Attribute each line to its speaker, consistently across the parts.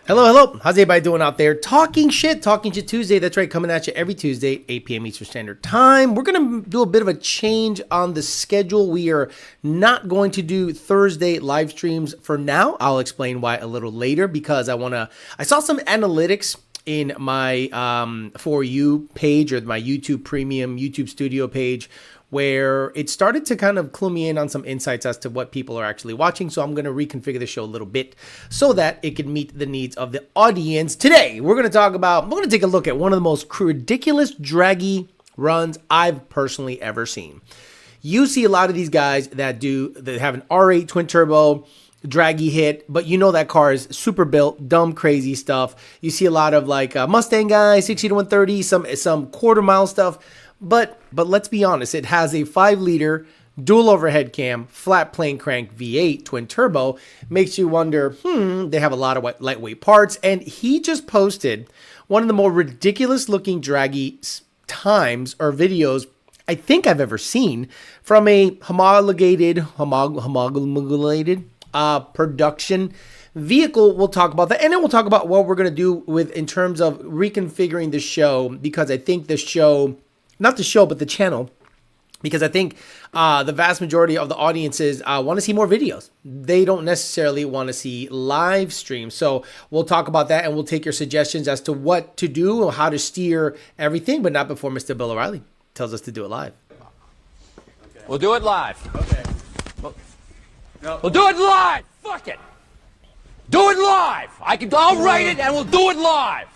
Speaker 1: Hello, hello. How's everybody doing out there? Talking shit Tuesday. That's right, coming at you every Tuesday, 8 p.m. Eastern Standard Time. We're going to do a bit of a change on the schedule. We are not going to do Thursday live streams for now. I'll explain why a little later because I saw some analytics in my For You page or my YouTube Premium, YouTube Studio page, where it started to kind of clue me in on some insights as to what people are actually watching. So I'm going to reconfigure the show a little bit so that it can meet the needs of the audience. Today, we're going to take a look at one of the most ridiculous draggy runs I've personally ever seen. You see a lot of these guys that have an R8 twin turbo draggy hit, but you know that car is super built, dumb, crazy stuff. You see a lot of like Mustang guys, 60 to 130, some quarter mile stuff. But let's be honest, it has a 5-liter dual overhead cam, flat plane crank V8 twin turbo. Makes you wonder, they have a lot of lightweight parts. And he just posted one of the more ridiculous looking draggy times or videos I think I've ever seen from a homologated production vehicle. We'll talk about that, and then we'll talk about what we're going to do in terms of reconfiguring the show, because I think the channel, because I think the vast majority of the audiences want to see more videos. They don't necessarily want to see live streams. So we'll talk about that, and we'll take your suggestions as to what to do or how to steer everything, but not before Mr. Bill O'Reilly tells us to do it live.
Speaker 2: Okay. We'll do it live.
Speaker 1: Okay.
Speaker 2: We'll do it live. Fuck it. Do it live. I'll write it, and we'll do it live.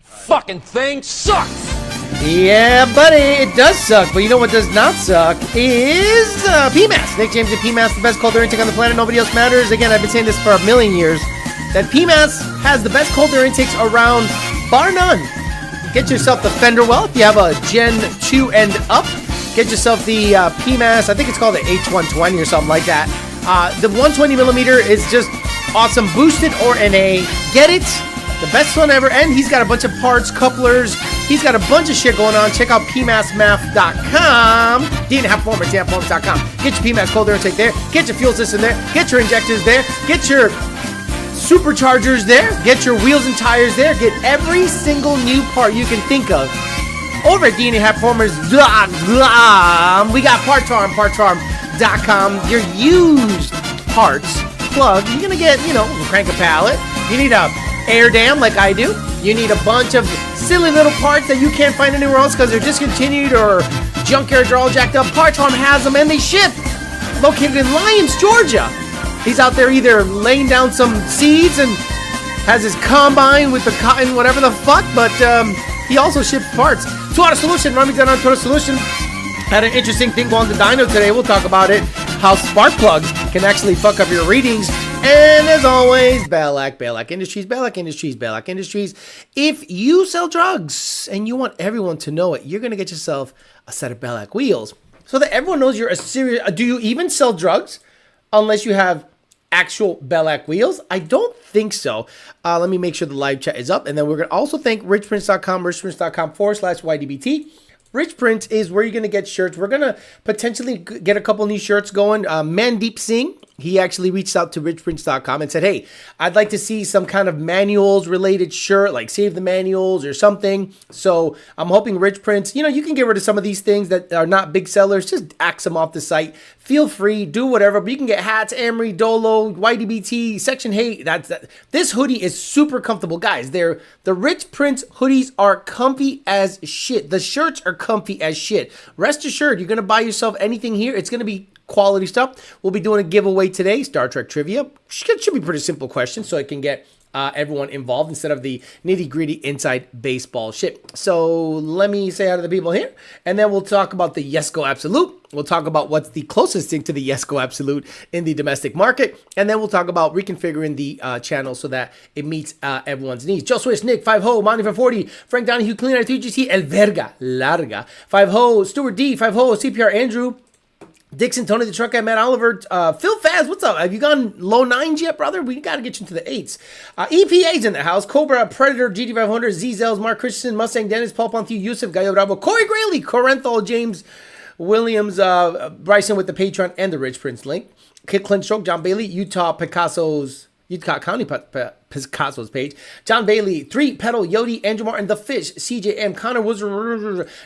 Speaker 2: Fucking thing sucks.
Speaker 1: Yeah, buddy, it does suck, but you know what does not suck is Pmas. Nick James and Pmas, the best cold air intake on the planet. Nobody else matters. Again, I've been saying this for a million years, that Pmas has the best cold air intakes around, bar none. Get yourself the Fender Well if you have a Gen 2 and up. Get yourself the Pmas, I think it's called the H120 or something like that. The 120 millimeter is just awesome. Boosted or NA. Get it. The best one ever. And he's got a bunch of parts, couplers. He's got a bunch of shit going on. Check out PMASMath.com. D&Half-Performance.com. Get your Pmas cold air intake there. Get your fuel system there. Get your injectors there. Get your superchargers there. Get your wheels and tires there. Get every single new part you can think of over at D&Half-Performance.com. We got partsfarm.com. Your used parts plug. You're going to get, crank a pallet. You need a air dam like I do. You need a bunch of silly little parts that you can't find anywhere else because they're discontinued or junkyards are all jacked up. Parts Farm has them and they ship. Located in Lyons, Georgia. He's out there either laying down some seeds and has his combine with the cotton, whatever the fuck, but he also ships parts. Toyota Solution, Remington on Toyota Solution. Had an interesting thing going to dyno today. We'll talk about it. How spark plugs can actually fuck up your readings. And as always, Ballack Industries. If you sell drugs and you want everyone to know it, you're going to get yourself a set of Ballack wheels so that everyone knows you're a serious... Do you even sell drugs unless you have actual Ballack wheels? I don't think so. Let me make sure the live chat is up. And then we're going to also thank richprints.com//YDBT. Rich Print is where you're going to get shirts. We're going to potentially get a couple new shirts going. Mandeep Singh, he actually reached out to richprints.com and said, hey, I'd like to see some kind of manuals related shirt, like Save the Manuals or something. So I'm hoping Rich Prints, you can get rid of some of these things that are not big sellers. Just axe them off the site. Feel free, do whatever, but you can get hats, Amory, Dolo, YDBT, Section Hey. This hoodie is super comfortable. Guys, the Rich Prints hoodies are comfy as shit. The shirts are comfy as shit. Rest assured, you're going to buy yourself anything here, it's going to be quality stuff. We'll be doing a giveaway today, Star Trek trivia. Should be pretty simple questions so I can get everyone involved instead of the nitty-gritty inside baseball shit. So let me say hi to the people here, and then we'll talk about the Yesko Absolute. We'll talk about what's the closest thing to the Yesko Absolute in the domestic market, and then we'll talk about reconfiguring the channel so that it meets everyone's needs. Joe Swiss, Nick, 5-Ho, Monty 540, Frank Donahue, Cleaner, 3GT, El Verga, Larga, 5-Ho, Stuart D, 5-Ho, CPR Andrew, Dixon, Tony the Truck Guy, Matt Oliver, Phil Faz, what's up? Have you gone low 9s yet, brother? We got to get you into the 8s. EPA's in the house. Cobra, Predator, GT500, Z-Zells, Mark Christensen, Mustang, Dennis, Paul Ponthio, Yusuf, Gallo Bravo, Corey Grayley, Corenthal, James Williams, Bryson with the Patreon and the Rich Prince link. Kid Clint Stroke, John Bailey, Utah Picasso's Utah County Picasso's page. John Bailey, 3 Pedal, Yodi, Andrew Martin, The Fish, CJM, Connor Woods,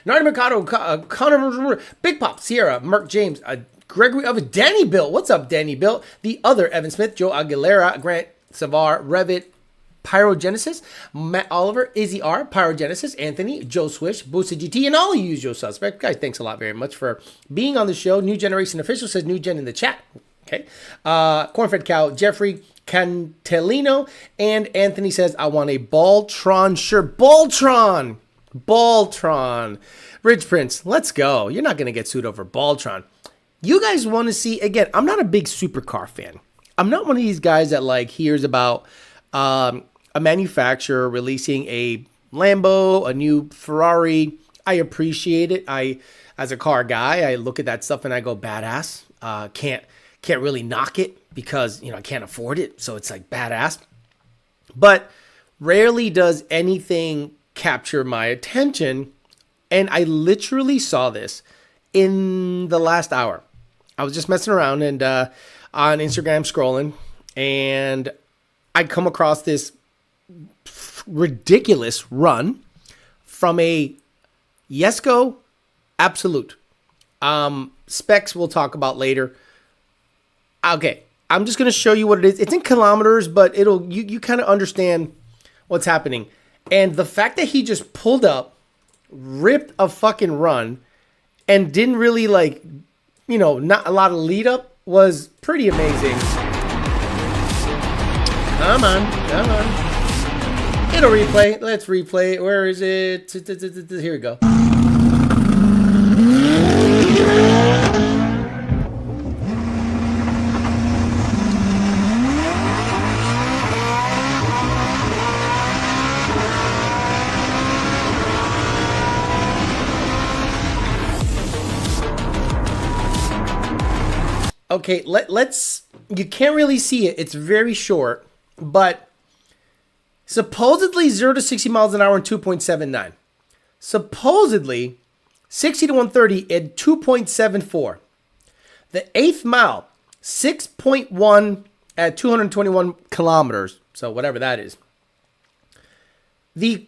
Speaker 1: Nardi Mercado, Connor, Big Pop, Sierra, Mark James, Gregory of Danny Bill. What's up, Danny Bill? The other Evan Smith, Joe Aguilera, Grant Savar, Revit, Pyrogenesis, Matt Oliver, Izzy R, Pyrogenesis, Anthony, Joe Swish, Boosa GT, and all of you usual suspect. Guys, thanks a lot very much for being on the show. New Generation Official says New Gen in the chat. Okay. Cornfed Cow, Jeffrey Cantelino, and Anthony says, I want a Baltron shirt. Baltron! Rich Prince, let's go. You're not going to get sued over Baltron. You guys want to see, again, I'm not a big supercar fan. I'm not one of these guys that like hears about a manufacturer releasing a Lambo, a new Ferrari. I appreciate it. As a car guy, I look at that stuff and I go, badass. Can't really knock it because, I can't afford it. So it's like badass. But rarely does anything capture my attention. And I literally saw this in the last hour. I was just messing around and on Instagram scrolling, and I come across this ridiculous run from a Yesko Absolute. Specs we'll talk about later. Okay, I'm just going to show you what it is. It's in kilometers, but you kind of understand what's happening. And the fact that he just pulled up, ripped a fucking run, and didn't really not a lot of lead up was pretty amazing. Come on. It'll replay. Let's replay. Where is it? Here we go. Okay, let's, you can't really see it. It's very short, but supposedly 0 to 60 miles an hour in 2.79. Supposedly 60 to 130 in 2.74. The 8th mile, 6.1 at 221 kilometers. So whatever that is. The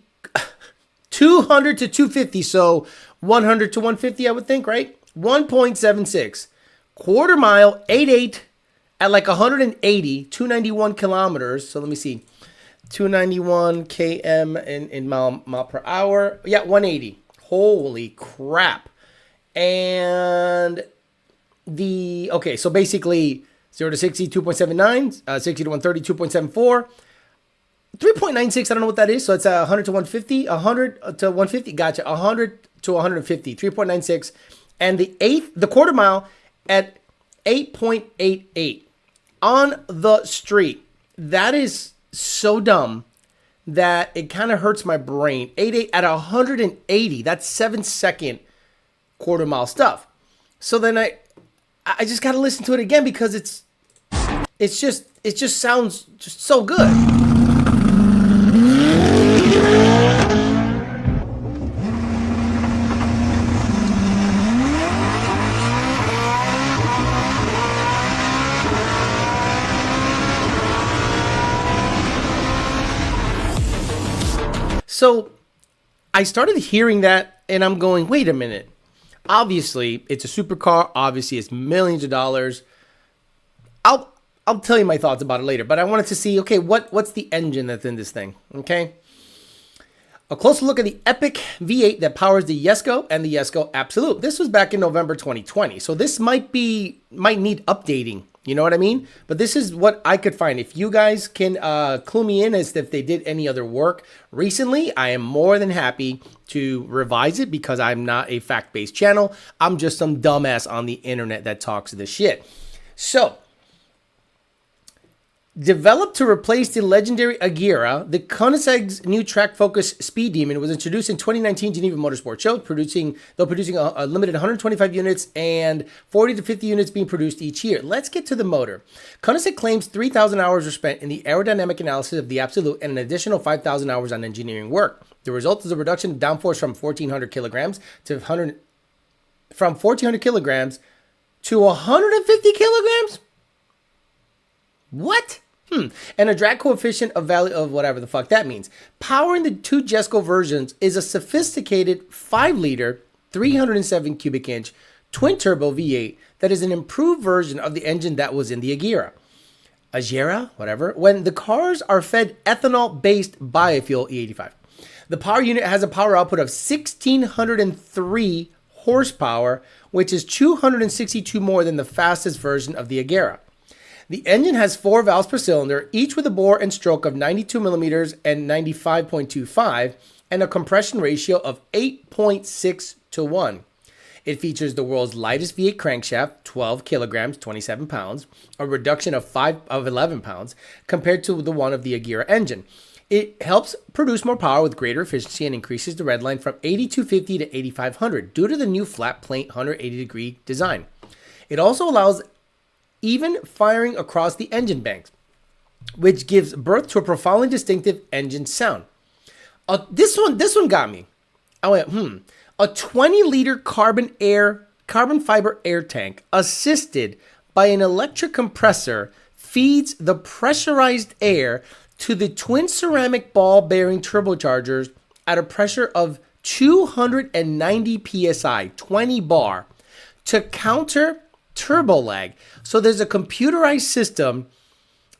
Speaker 1: 200 to 250, so 100 to 150, I would think, right? 1.76. Quarter mile, 8.8 at like 180, 291 kilometers. So let me see. 291 km in mile per hour. Yeah, 180. Holy crap. And okay, so basically 0 to 60, 2.79, 60 to 130, 2.74. 3.96, I don't know what that is. So it's 100 to 150, 100 to 150. Gotcha. 100 to 150, 3.96. And the quarter mile at 8.88 on the street. That is so dumb that it kind of hurts my brain. 8.8 at 180. That's 7-second quarter mile stuff. So then I just got to listen to it again because it just sounds just so good. So I started hearing that and I'm going, wait a minute. Obviously, it's a supercar. Obviously, it's millions of dollars. I'll tell you my thoughts about it later, but I wanted to see, okay, what's the engine that's in this thing, okay? A closer look at the epic V8 that powers the Jesko and the Jesko Absolute. This was back in November 2020, so this might need updating. You know what I mean? But this is what I could find. If you guys can clue me in as if they did any other work recently, I am more than happy to revise it because I'm not a fact-based channel. I'm just some dumbass on the internet that talks this shit. So, developed to replace the legendary Agira, the Koenigsegg's new track-focused Speed Demon was introduced in 2019 Geneva Motorsport Show, producing a limited 125 units and 40 to 50 units being produced each year. Let's get to the motor. Koenigsegg claims 3,000 hours were spent in the aerodynamic analysis of the Absolute and an additional 5,000 hours on engineering work. The result is a reduction of downforce from 1,400 kilograms to 1,400 kilograms to 150 kilograms? What? And a drag coefficient of value of whatever the fuck that means. Powering the two Jesko versions is a sophisticated 5-liter, 307 cubic inch, twin-turbo V8 that is an improved version of the engine that was in the Agera, whatever, when the cars are fed ethanol-based biofuel E85. The power unit has a power output of 1,603 horsepower, which is 262 more than the fastest version of the Agera. The engine has 4 valves per cylinder, each with a bore and stroke of 92 millimeters and 95.25, and a compression ratio of 8.6 to 1. It features the world's lightest V8 crankshaft, 12 kilograms, 27 pounds, a reduction of 11 pounds compared to the one of the Agera engine. It helps produce more power with greater efficiency and increases the redline from 8250 to 8500 due to the new flat plate 180-degree design. It also allows even firing across the engine banks, which gives birth to a profoundly distinctive engine sound. This one got me. I went, A 20-liter carbon fiber air tank assisted by an electric compressor feeds the pressurized air to the twin ceramic ball bearing turbochargers at a pressure of 290 psi, 20 bar, to counter turbo lag. So there's a computerized system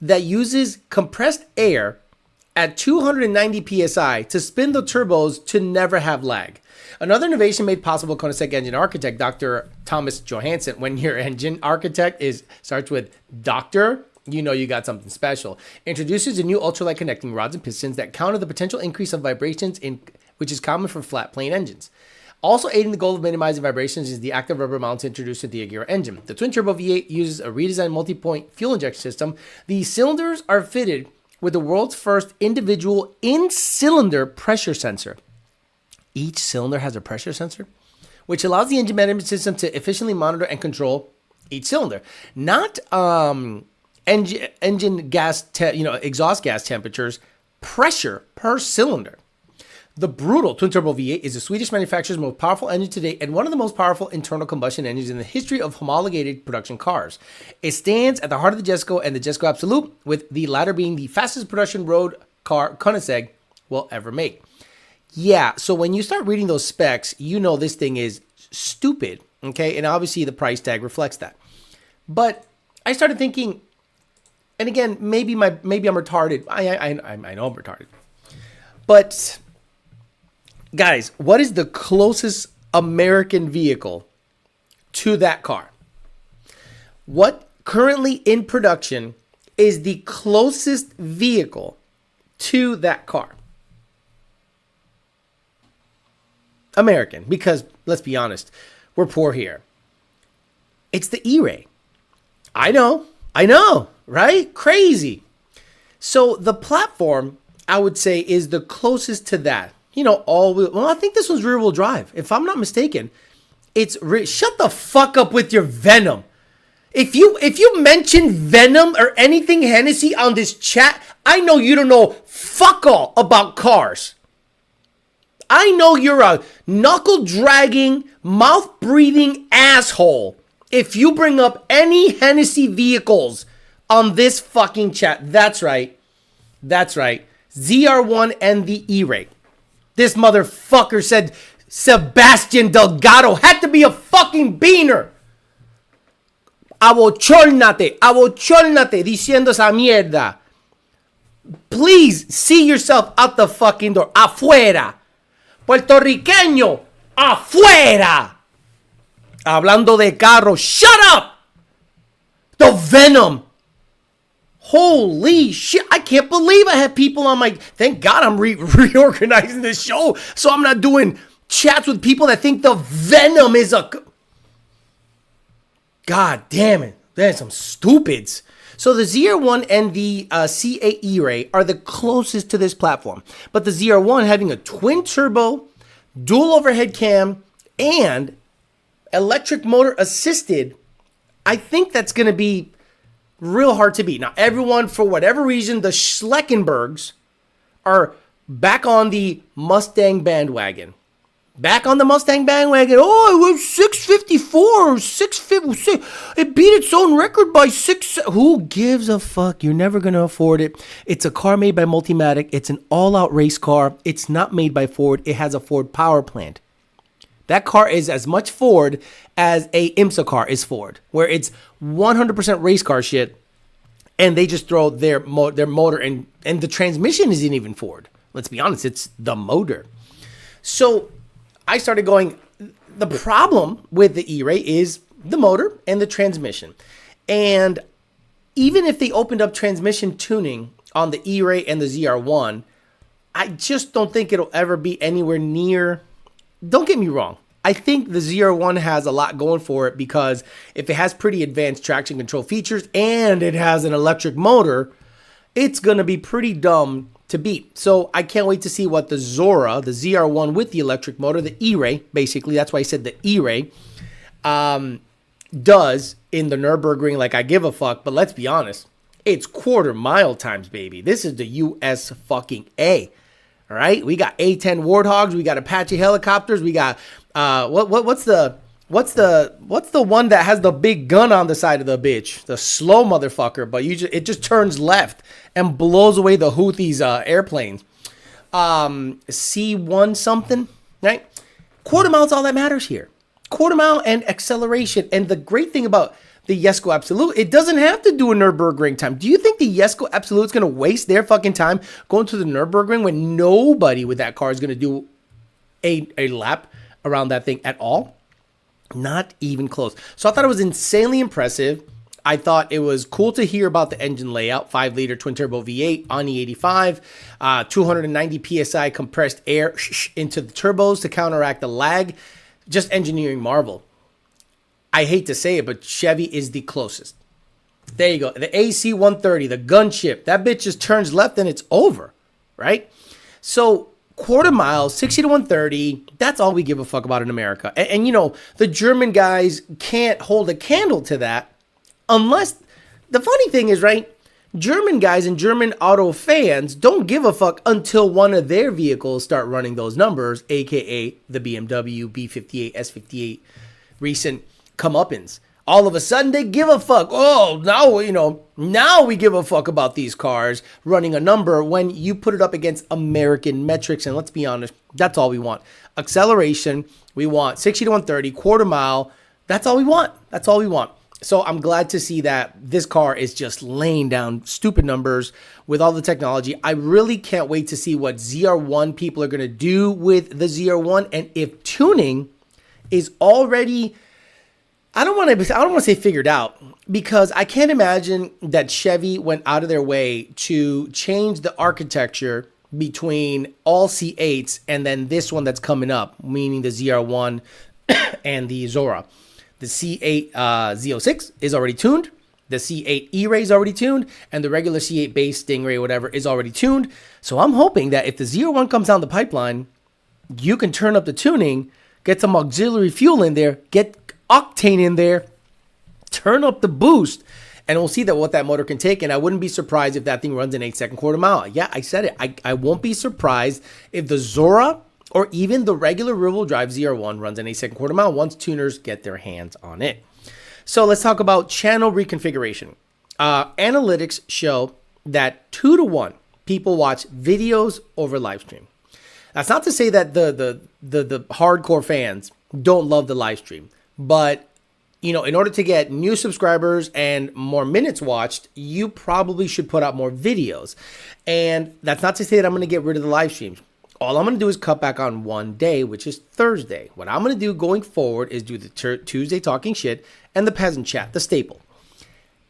Speaker 1: that uses compressed air at 290 psi to spin the turbos to never have lag. Another innovation made possible Koenigsegg engine architect Dr. Thomas Johansson. When your engine architect starts with Doctor, you know you got something special. Introduces a new ultralight connecting rods and pistons that counter the potential increase of vibrations which is common for flat plane engines. Also aiding the goal of minimizing vibrations is the active rubber mounts introduced with the Agera engine. The twin-turbo V8 uses a redesigned multi-point fuel injection system. The cylinders are fitted with the world's first individual in-cylinder pressure sensor. Each cylinder has a pressure sensor, which allows the engine management system to efficiently monitor and control each cylinder. Not engine gas, exhaust gas temperatures, pressure per cylinder. The brutal twin-turbo V8 is the Swedish manufacturer's most powerful engine to date and one of the most powerful internal combustion engines in the history of homologated production cars. It stands at the heart of the Jesko and the Jesko Absolute, with the latter being the fastest production road car Koenigsegg will ever make. Yeah, so when you start reading those specs, you know this thing is stupid, okay? And obviously the price tag reflects that. But I started thinking, and again, maybe I'm retarded. I know I'm retarded. But guys, what is the closest American vehicle to that car? What currently in production is the closest vehicle to that car? American, because let's be honest, we're poor here. It's the E-Ray. I know, right? Crazy. So the platform, I would say, is the closest to that. Well, I think this one's rear-wheel drive. If I'm not mistaken, shut the fuck up with your Venom. If you mention Venom or anything Hennessy on this chat, I know you don't know fuck all about cars. I know you're a knuckle-dragging, mouth-breathing asshole if you bring up any Hennessy vehicles on this fucking chat. That's right. ZR1 and the E-Ray. This motherfucker said Sebastian Delgado had to be a fucking beaner. Abochólnate diciendo esa mierda. Please see yourself out the fucking door. Afuera. Puertorriqueño, afuera. Hablando de carro, shut up. The Venom. Holy shit, I can't believe I have people on my... Thank God I'm reorganizing this show so I'm not doing chats with people that think the Venom is a... God damn it. There's some stupids. So the ZR1 and the C8 E-Ray are the closest to this platform. But the ZR1 having a twin-turbo, dual overhead cam, and electric motor assisted, I think that's going to be real hard to beat. Now, everyone, for whatever reason, the Schleckenbergs are back on the Mustang bandwagon. Back on the Mustang bandwagon. Oh, it was 654, 656. It beat its own record by 6. Who gives a fuck? You're never going to afford it. It's a car made by Multimatic. It's an all-out race car. It's not made by Ford. It has a Ford power plant. That car is as much Ford as a IMSA car is Ford, where it's 100% race car shit, and they just throw their motor in, and the transmission isn't even Ford. Let's be honest, it's the motor. So I started going, the problem with the E-Ray is the motor and the transmission. And even if they opened up transmission tuning on the E-Ray and the ZR1, I just don't think it'll ever be anywhere near. Don't get me wrong. I think the ZR1 has a lot going for it because if it has pretty advanced traction control features and it has an electric motor, it's going to be pretty dumb to beat. So I can't wait to see what the Zora, the ZR1 with the electric motor, the E-Ray, basically, that's why I said the E-Ray, does in the Nürburgring. Like, I give a fuck, but let's be honest, it's quarter mile times, baby. This is the US fucking A. All right, we got A-10 Warthogs, we got Apache helicopters, we got what's the one that has the big gun on the side of the bitch, the slow motherfucker, but it just turns left and blows away the Houthis airplanes. C1 something, right? Quarter mile's all that matters here. Quarter mile and acceleration, and the great thing about the Jesko Absolute, it doesn't have to do a Nürburgring time. Do you think the Jesko Absolute is going to waste their fucking time going to the Nürburgring when nobody with that car is going to do a lap around that thing at all? Not even close. So I thought it was insanely impressive. I thought it was cool to hear about the engine layout, 5-liter twin-turbo V8 on E85, 290 PSI compressed air into the turbos to counteract the lag. Just engineering marvel. I hate to say it, but Chevy is the closest. There you go. The AC-130, the gunship, that bitch just turns left and it's over, right? So quarter mile, 60 to 130, that's all we give a fuck about in America. And you know, the German guys can't hold a candle to that unless, the funny thing is, right, German guys and German auto fans don't give a fuck until one of their vehicles start running those numbers, aka the BMW B58, S58 recent comeuppance. All of a sudden they give a fuck. Oh, now we give a fuck about these cars running a number when you put it up against American metrics. And let's be honest, that's all we want. Acceleration, we want 60 to 130, quarter mile. That's all we want. That's all we want. So I'm glad to see that this car is just laying down stupid numbers with all the technology. I really can't wait to see what ZR1 people are going to do with the ZR1. And if tuning is already, I don't want to say figured out, because I can't imagine that Chevy went out of their way to change the architecture between all C8s and then this one that's coming up, meaning the ZR1 and the Zora. The C8 Z06 is already tuned. The C8 E-Ray is already tuned. And the regular C8 base Stingray or whatever is already tuned. So I'm hoping that if the ZR1 comes down the pipeline, you can turn up the tuning, get some auxiliary fuel in there, get octane in there, turn up the boost, and we'll see what that motor can take. And I wouldn't be surprised if that thing runs an 8-second quarter mile. Yeah, I said it. I won't be surprised if the Zora or even the regular rear-wheel drive ZR1 runs an 8-second quarter mile once tuners get their hands on it. So let's talk about channel reconfiguration. Analytics show that 2 to 1 people watch videos over live stream. That's not to say that the hardcore fans don't love the live stream, but you know, in order to get new subscribers and more minutes watched, you probably should put out more videos. And that's not to say that I'm going to get rid of the live streams. All I'm going to do is cut back on one day, which is Thursday. What I'm going to do going forward is do the Tuesday talking shit and the peasant chat, the staple.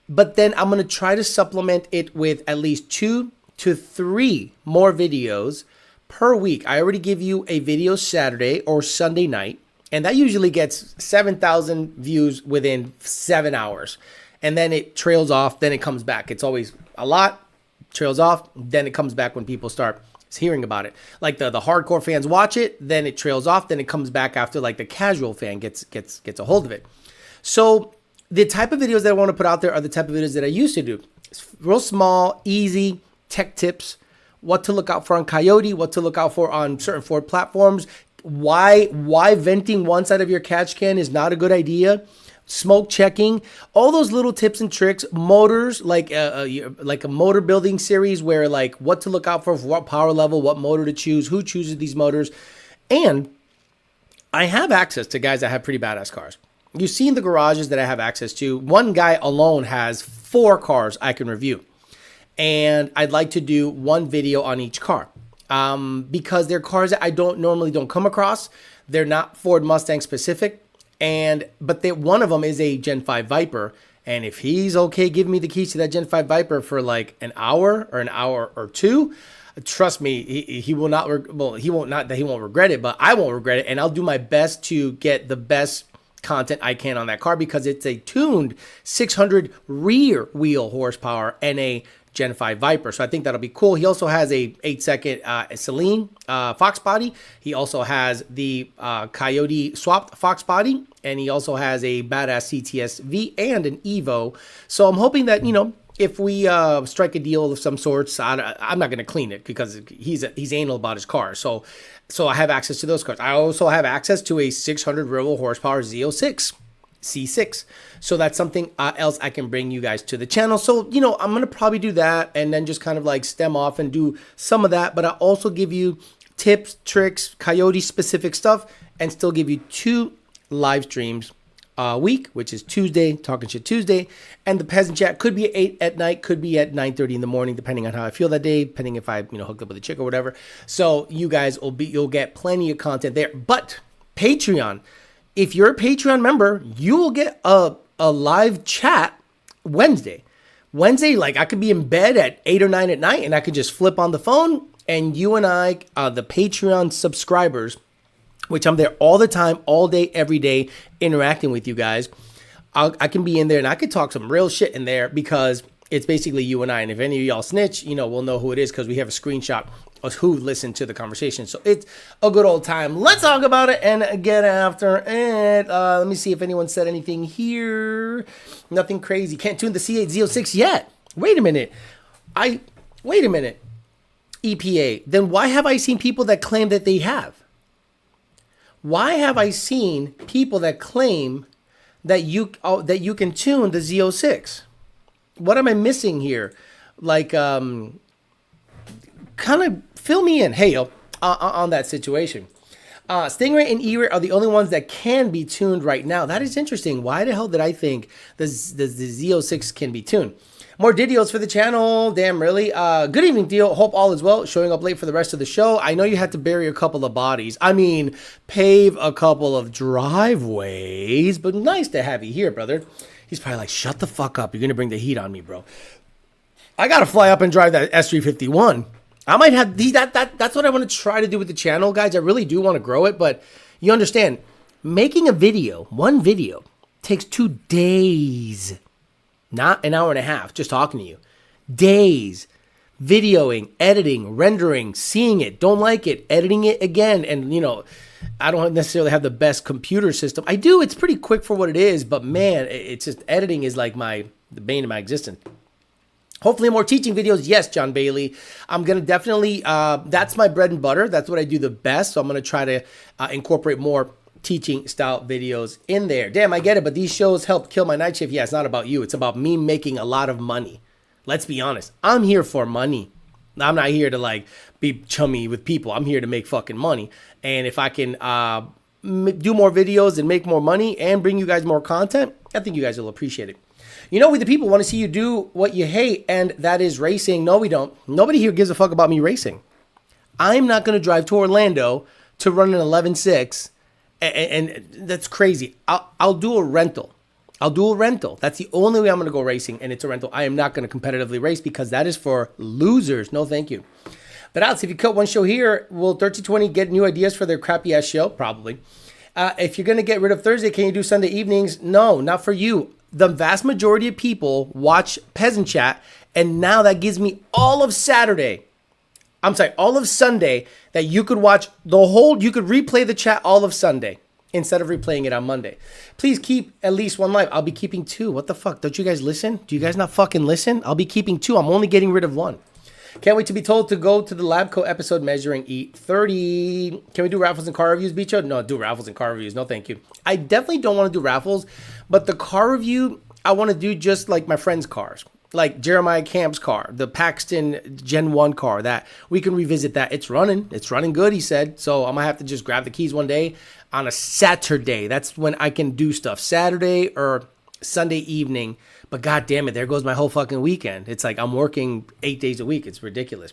Speaker 1: But then I'm going to try to supplement it with at least 2 to 3 more videos per week. I already give you a video Saturday or Sunday night, and that usually gets 7,000 views within 7 hours. And then it trails off, then it comes back. It's always a lot, trails off, then it comes back when people start hearing about it. Like the hardcore fans watch it, then it trails off, then it comes back after like the casual fan gets a hold of it. So the type of videos that I want to put out there are the type of videos that I used to do. It's real small, easy tech tips, what to look out for on Coyote, what to look out for on certain Ford platforms, why venting one side of your catch can is not a good idea. Smoke checking, all those little tips and tricks. Motors, like a motor building series where like what to look out for what power level, what motor to choose, who chooses these motors. And I have access to guys that have pretty badass cars. You've seen the garages that I have access to. One guy alone has 4 cars I can review. And I'd like to do one video on each car. Because they're cars that I normally don't come across. They're not Ford Mustang specific. But one of them is a Gen 5 Viper. And if he's okay giving me the keys to that Gen 5 Viper for like an hour or two, trust me, he will not. He won't regret it, but I won't regret it. And I'll do my best to get the best content I can on that car because it's a tuned 600 rear wheel horsepower and a Gen 5 Viper. So I think that'll be cool. He also has a 8-second Celine Fox body. He also has the Coyote swapped Fox body. And he also has a badass CTS V and an Evo. So I'm hoping that, if we strike a deal of some sorts, I'm not going to clean it because he's anal about his car. So I have access to those cars. I also have access to a 600 rear horsepower Z06 C6. So that's something else I can bring you guys to the channel. So, I'm going to probably do that and then just kind of like stem off and do some of that. But I also give you tips, tricks, Coyote specific stuff, and still give you 2 live streams a week, which is Tuesday, Talking Shit Tuesday. And the Peasant Chat could be at 8 at night, could be at 9:30 in the morning, depending on how I feel that day, depending if I, hooked up with a chick or whatever. So you guys you'll get plenty of content there. But Patreon, if you're a Patreon member, you will get a live chat Wednesday, like I could be in bed at 8 or 9 at night and I could just flip on the phone and you and I, the Patreon subscribers, which I'm there all the time, all day, every day, interacting with you guys. I can be in there and I could talk some real shit in there because it's basically you and I. And if any of y'all snitch, we'll know who it is because we have a screenshot of who listened to the conversation. So it's a good old time. Let's talk about it and get after it. Let me see if anyone said anything here. Nothing crazy. Can't tune the C8 Z06 yet. Wait a minute. EPA. Then why have I seen people that claim that they have? Why have I seen people that claim that you can tune the Z06? What am I missing here? Like, kind of fill me in, hey, on that situation. Stingray and E-Ray are the only ones that can be tuned right now. That is interesting. Why the hell did I think the Z06 can be tuned? More videos for the channel. Damn, really? Good evening, Dio. Hope all is well. Showing up late for the rest of the show. I know you had to bury a couple of bodies. I mean, pave a couple of driveways. But nice to have you here, brother. He's probably like, shut the fuck up. You're going to bring the heat on me, bro. I got to fly up and drive that S351. I might have these. That's what I want to try to do with the channel, guys. I really do want to grow it. But you understand, making a video, one video, takes 2 days. Not an hour and a half, just talking to you. Days. Videoing, editing, rendering, seeing it, don't like it, editing it again. And, I don't necessarily have the best computer system. I do. It's pretty quick for what it is. But, man, it's just editing is like the bane of my existence. Hopefully more teaching videos. Yes, John Bailey. I'm going to definitely, that's my bread and butter. That's what I do the best. So I'm going to try to incorporate more teaching style videos in there. Damn, I get it, but these shows help kill my night shift. Yeah, it's not about you. It's about me making a lot of money. Let's be honest. I'm here for money. I'm not here to like be chummy with people. I'm here to make fucking money. And if I can do more videos and make more money and bring you guys more content, I think you guys will appreciate it. We the people want to see you do what you hate, and that is racing. No, we don't. Nobody here gives a fuck about me racing. I'm not going to drive to Orlando to run an 11.6. And that's crazy. I'll do a rental. That's the only way I'm going to go racing, and it's a rental. I am not going to competitively race because that is for losers. No, thank you. But Alex, if you cut one show here, will 1320 get new ideas for their crappy-ass show? Probably. If you're going to get rid of Thursday, can you do Sunday evenings? No, not for you. The vast majority of people watch Peasant Chat, and now that gives me all of Sunday that you could watch you could replay the chat all of Sunday instead of replaying it on Monday. Please keep at least one live. I'll be keeping 2. What the fuck? Don't you guys listen? Do you guys not fucking listen? I'll be keeping 2. I'm only getting rid of 1. Can't wait to be told to go to the Labco episode measuring E30. Can we do raffles and car reviews, Bicho? No, do raffles and car reviews. No, thank you. I definitely don't want to do raffles, but the car review, I want to do just like my friends' cars. Like Jeremiah Camp's car, the Paxton Gen 1 car, that we can revisit that. It's running good, he said. So I'm gonna have to just grab the keys one day on a Saturday. That's when I can do stuff. Saturday or Sunday evening. But god damn it, there goes my whole fucking weekend. It's like I'm working 8 days a week. It's ridiculous.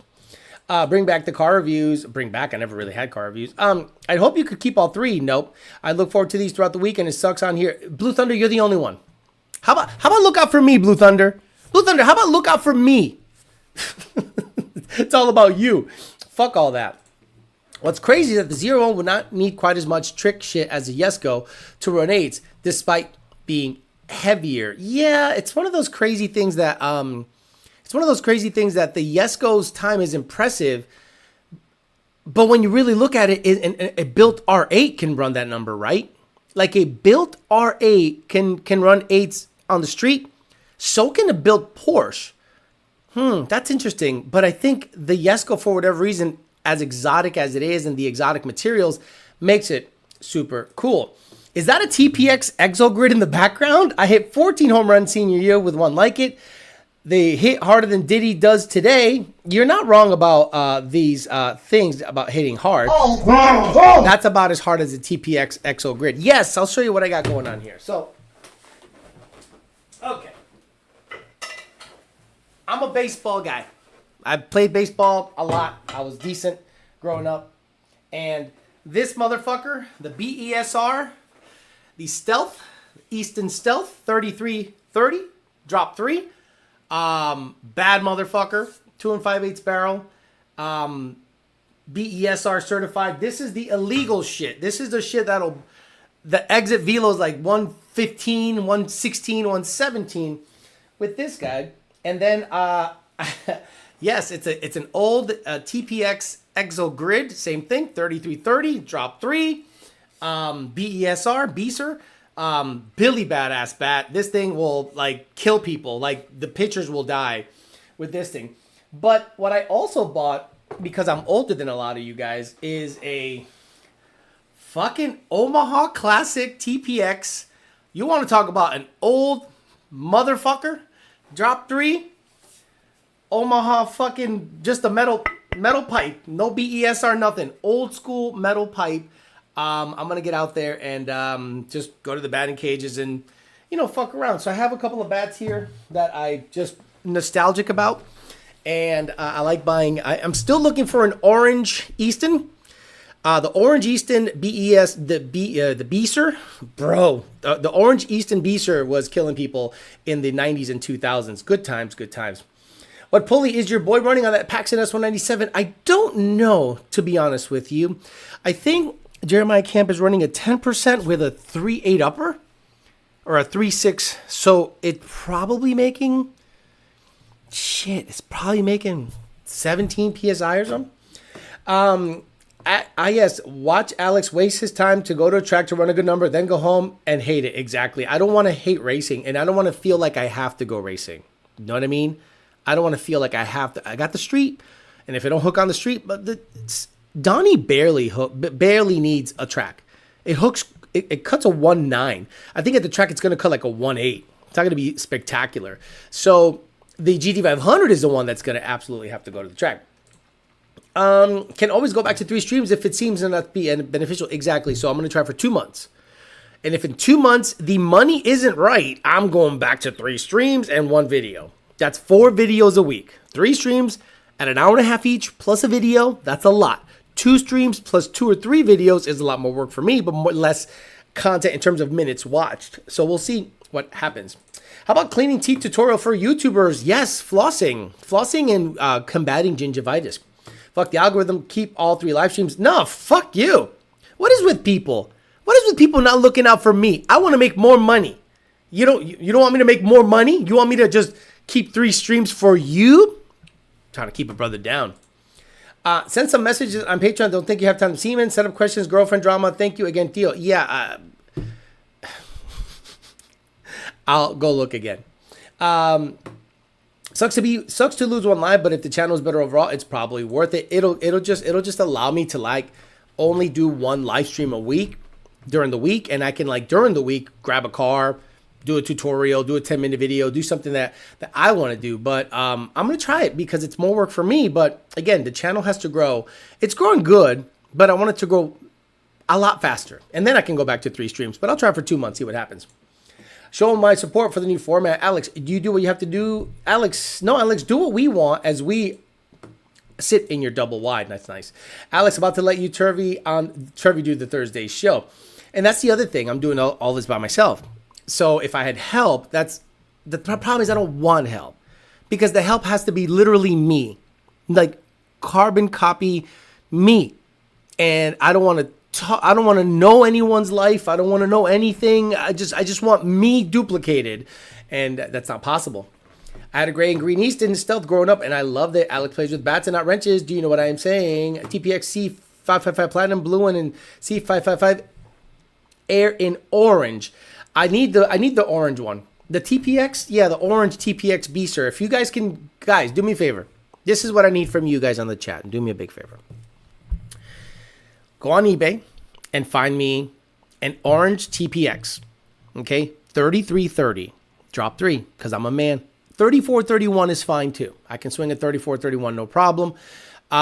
Speaker 1: Bring back the car reviews. Bring back, I never really had car reviews. I hope you could keep all three. Nope. I look forward to these throughout the weekend. It sucks on here. Blue Thunder, you're the only one. How about look out for me, Blue Thunder? Blue Thunder, how about look out for me? It's all about you. Fuck all that. What's crazy is that the 01 would not need quite as much trick shit as the Yesko to run 8s, despite being heavier. Yeah, it's one of those crazy things that the Yesko's time is impressive, but when you really look at it, a built R8 can run that number, right? Like a built R8 can run 8s on the street. So can a built Porsche. That's interesting. But I think the Yesko, for whatever reason, as exotic as it is and the exotic materials, makes it super cool. Is that a TPX Exogrid in the background? I hit 14 home runs senior year with one like it. They hit harder than Diddy does today. You're not wrong about these things about hitting hard. That's about as hard as a TPX Exogrid. Yes, I'll show you what I got going on here. So, okay. I'm a baseball guy. I played baseball a lot. I was decent growing up. And this motherfucker, the BESR, the Stealth, Easton Stealth 3330, drop 3. Bad motherfucker, 2 5/8 barrel. BESR certified. This is the illegal shit. This is the shit the exit velo is like 115, 116, 117 with this guy. And then, yes, it's an old TPX Exogrid, same thing, 3330, drop 3, BESR, Billy badass bat. This thing will like kill people, like the pitchers will die with this thing. But what I also bought, because I'm older than a lot of you guys, is a fucking Omaha Classic TPX. You want to talk about an old motherfucker? Drop 3, Omaha fucking, just a metal pipe. No BESR, nothing. Old school metal pipe. I'm going to get out there and just go to the batting cages and, fuck around. So I have a couple of bats here that I just nostalgic about. And I like buying. I'm still looking for an orange Easton. The orange Easton BES, the Beeser, bro. The orange Easton Beeser was killing people in the 90s and 2000s. Good times, good times. What pulley is your boy running on that Paxton S197? I don't know, to be honest with you. I think Jeremiah Camp is running a 10% with a 3.8 upper or a 3.6. So it's probably making, it's probably making 17 PSI or something. Yes, watch Alex waste his time to go to a track to run a good number, then go home and hate it. Exactly. I don't want to hate racing, and I don't want to feel like I have to go racing. You know what I mean? I don't want to feel like I have to. I got the street, and if I don't hook on the street, but Donnie barely needs a track. It hooks. It cuts a 1.9. I think at the track it's going to cut like a 1.8. It's not going to be spectacular. So the GT500 is the one that's going to absolutely have to go to the track. Can always go back to 3 streams if it seems not to be beneficial. Exactly. So I'm going to try for 2 months. And if in 2 months the money isn't right, I'm going back to 3 streams and 1 video. That's 4 videos a week. 3 streams at an hour and a half each plus a video. That's a lot. 2 streams plus 2 or 3 videos is a lot more work for me, but less content in terms of minutes watched. So we'll see what happens. How about cleaning teeth tutorial for YouTubers? Yes, flossing and combating gingivitis. Fuck the algorithm. Keep all 3 live streams. No, fuck you. What is with people? What is with people not looking out for me? I want to make more money. You don't want me to make more money? You want me to just keep 3 streams for you? Trying to keep a brother down. Send some messages on Patreon. Don't think you have time to see me. Set up questions, girlfriend drama. Thank you again, Theo. Yeah, I'll go look again. Sucks to lose one live, but if the channel is better overall, it's probably worth it. It'll just allow me to like only do one live stream a week during the week, and I can like during the week grab a car, do a tutorial, do a 10-minute video, do something that I want to do. But I'm gonna try it because it's more work for me. But again, the channel has to grow. It's growing good, but I want it to grow a lot faster, and then I can go back to 3 streams. But I'll try for 2 months, see what happens. Show my support for the new format. Alex, do you do what you have to do? Alex, no, Alex, do what we want as we sit in your double wide. That's nice. Alex, about to let you Turvy do the Thursday show. And that's the other thing. I'm doing all this by myself. So if I had help, that's the problem is I don't want help because the help has to be literally me, like carbon copy me. And I don't want to I don't want to know anyone's life. I don't want to know anything. I just want me duplicated, and that's not possible. I had a gray and green East in stealth growing up, and I loved it. Alex plays with bats and not wrenches. Do you know what I am saying? TPX C555 Platinum Blue one and C555 Air in orange. I need the orange one. The TPX, yeah, the orange TPX Beaster. If you guys can, guys, do me a favor. This is what I need from you guys on the chat. Do me a big favor. Go on eBay and find me an orange TPX, okay? 3330, drop 3, because I'm a man. 3431 is fine too. I can swing at 3431, no problem. But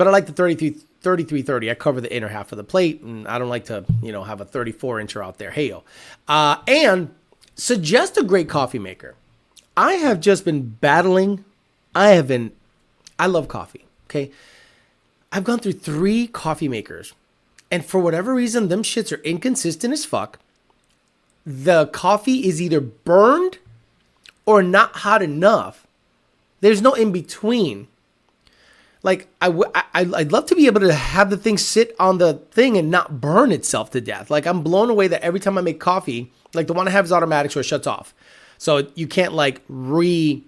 Speaker 1: I like the 3330. I cover the inner half of the plate, and I don't like to, have a 34-incher out there. Hey-yo. And suggest a great coffee maker. I have just been battling. I love coffee, okay? I've gone through 3 coffee makers, and for whatever reason, them shits are inconsistent as fuck. The coffee is either burned or not hot enough. There's no in between. Like, I'd love to be able to have the thing sit on the thing and not burn itself to death. Like, I'm blown away that every time I make coffee, like the one I have is automatic, so it shuts off. So you can't like ignite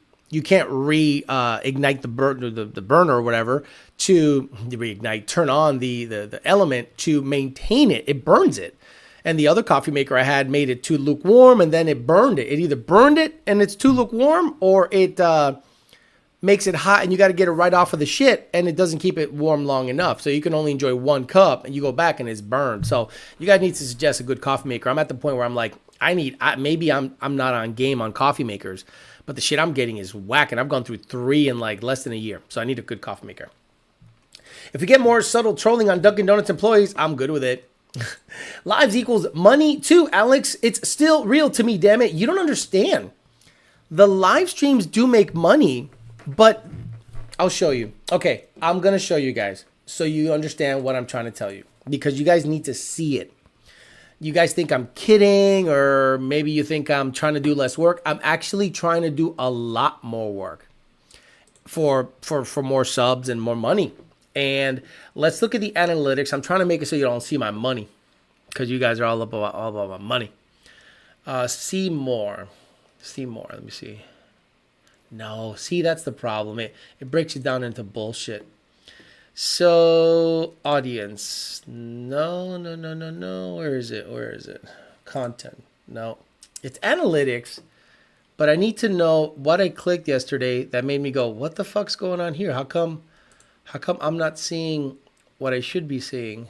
Speaker 1: the burner or whatever to reignite, turn on the element to maintain it. It burns it. And the other coffee maker I had made it too lukewarm, and then it burned it. It either burned it and it's too lukewarm, or it makes it hot and you got to get it right off of the shit, and it doesn't keep it warm long enough. So you can only enjoy 1 cup, and you go back and it's burned. So you guys need to suggest a good coffee maker. I'm at the point where I'm like, maybe I'm not on game on coffee makers, but the shit I'm getting is whack, and I've gone through 3 in like less than a year. So I need a good coffee maker. If we get more subtle trolling on Dunkin' Donuts employees, I'm good with it. Lives equals money too, Alex. It's still real to me, damn it. You don't understand. The live streams do make money, but I'll show you. Okay, I'm going to show you guys so you understand what I'm trying to tell you, because you guys need to see it. You guys think I'm kidding, or maybe you think I'm trying to do less work. I'm actually trying to do a lot more work for more subs and more money. And let's look at the analytics. I'm trying to make it so you don't see my money, because you guys are all about my money. See more. Let me see. No, see, that's the problem. It breaks it down into bullshit. So, audience. No. Where is it? Content. No. It's analytics, but I need to know what I clicked yesterday that made me go, what the fuck's going on here? How come I'm not seeing what I should be seeing?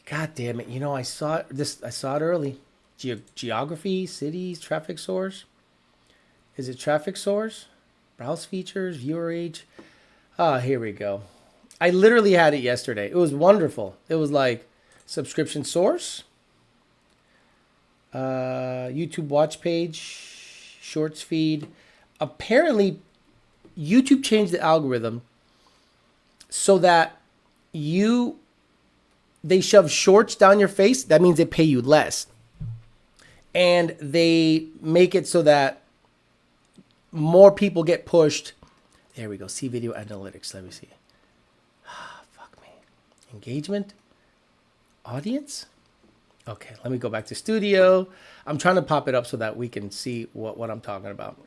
Speaker 1: God damn it. I saw it early. Geography, cities, traffic source. Is it traffic source? Browse features, viewer age. Here we go. I literally had it yesterday. It was wonderful. It was like subscription source, YouTube watch page, shorts feed. Apparently, YouTube changed the algorithm so that they shove shorts down your face. That means they pay you less. And they make it so that more people get pushed. There we go. See video analytics. Let me see. Fuck me. Engagement. Audience. Okay, let me go back to studio. I'm trying to pop it up so that we can see what I'm talking about.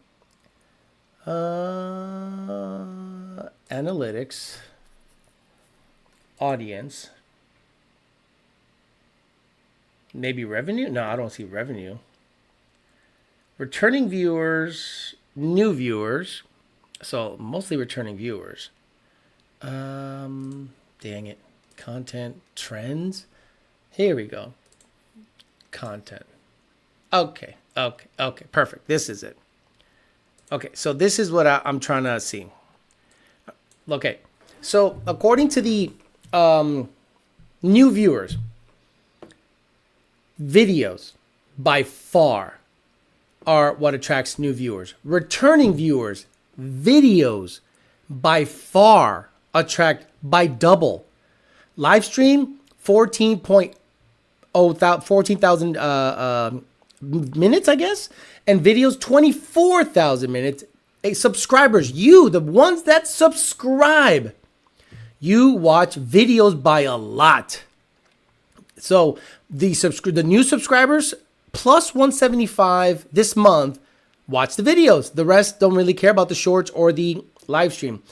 Speaker 1: Analytics. Audience. Maybe revenue? No, I don't see revenue. Returning viewers. new viewers. So mostly returning viewers. Dang it. Content trends. Here we go. Content. Okay. Perfect. This is it. Okay. So this is what I'm trying to see. Okay. So according to the new viewers, videos by far are what attracts new viewers. Returning viewers, videos by far attract by double. Live stream 14,000 minutes, I guess, and videos 24,000 minutes. Hey, subscribers, you, the ones that subscribe, you watch videos by a lot. So the new subscribers plus 175 this month watch the videos. The rest don't really care about the shorts or the live stream.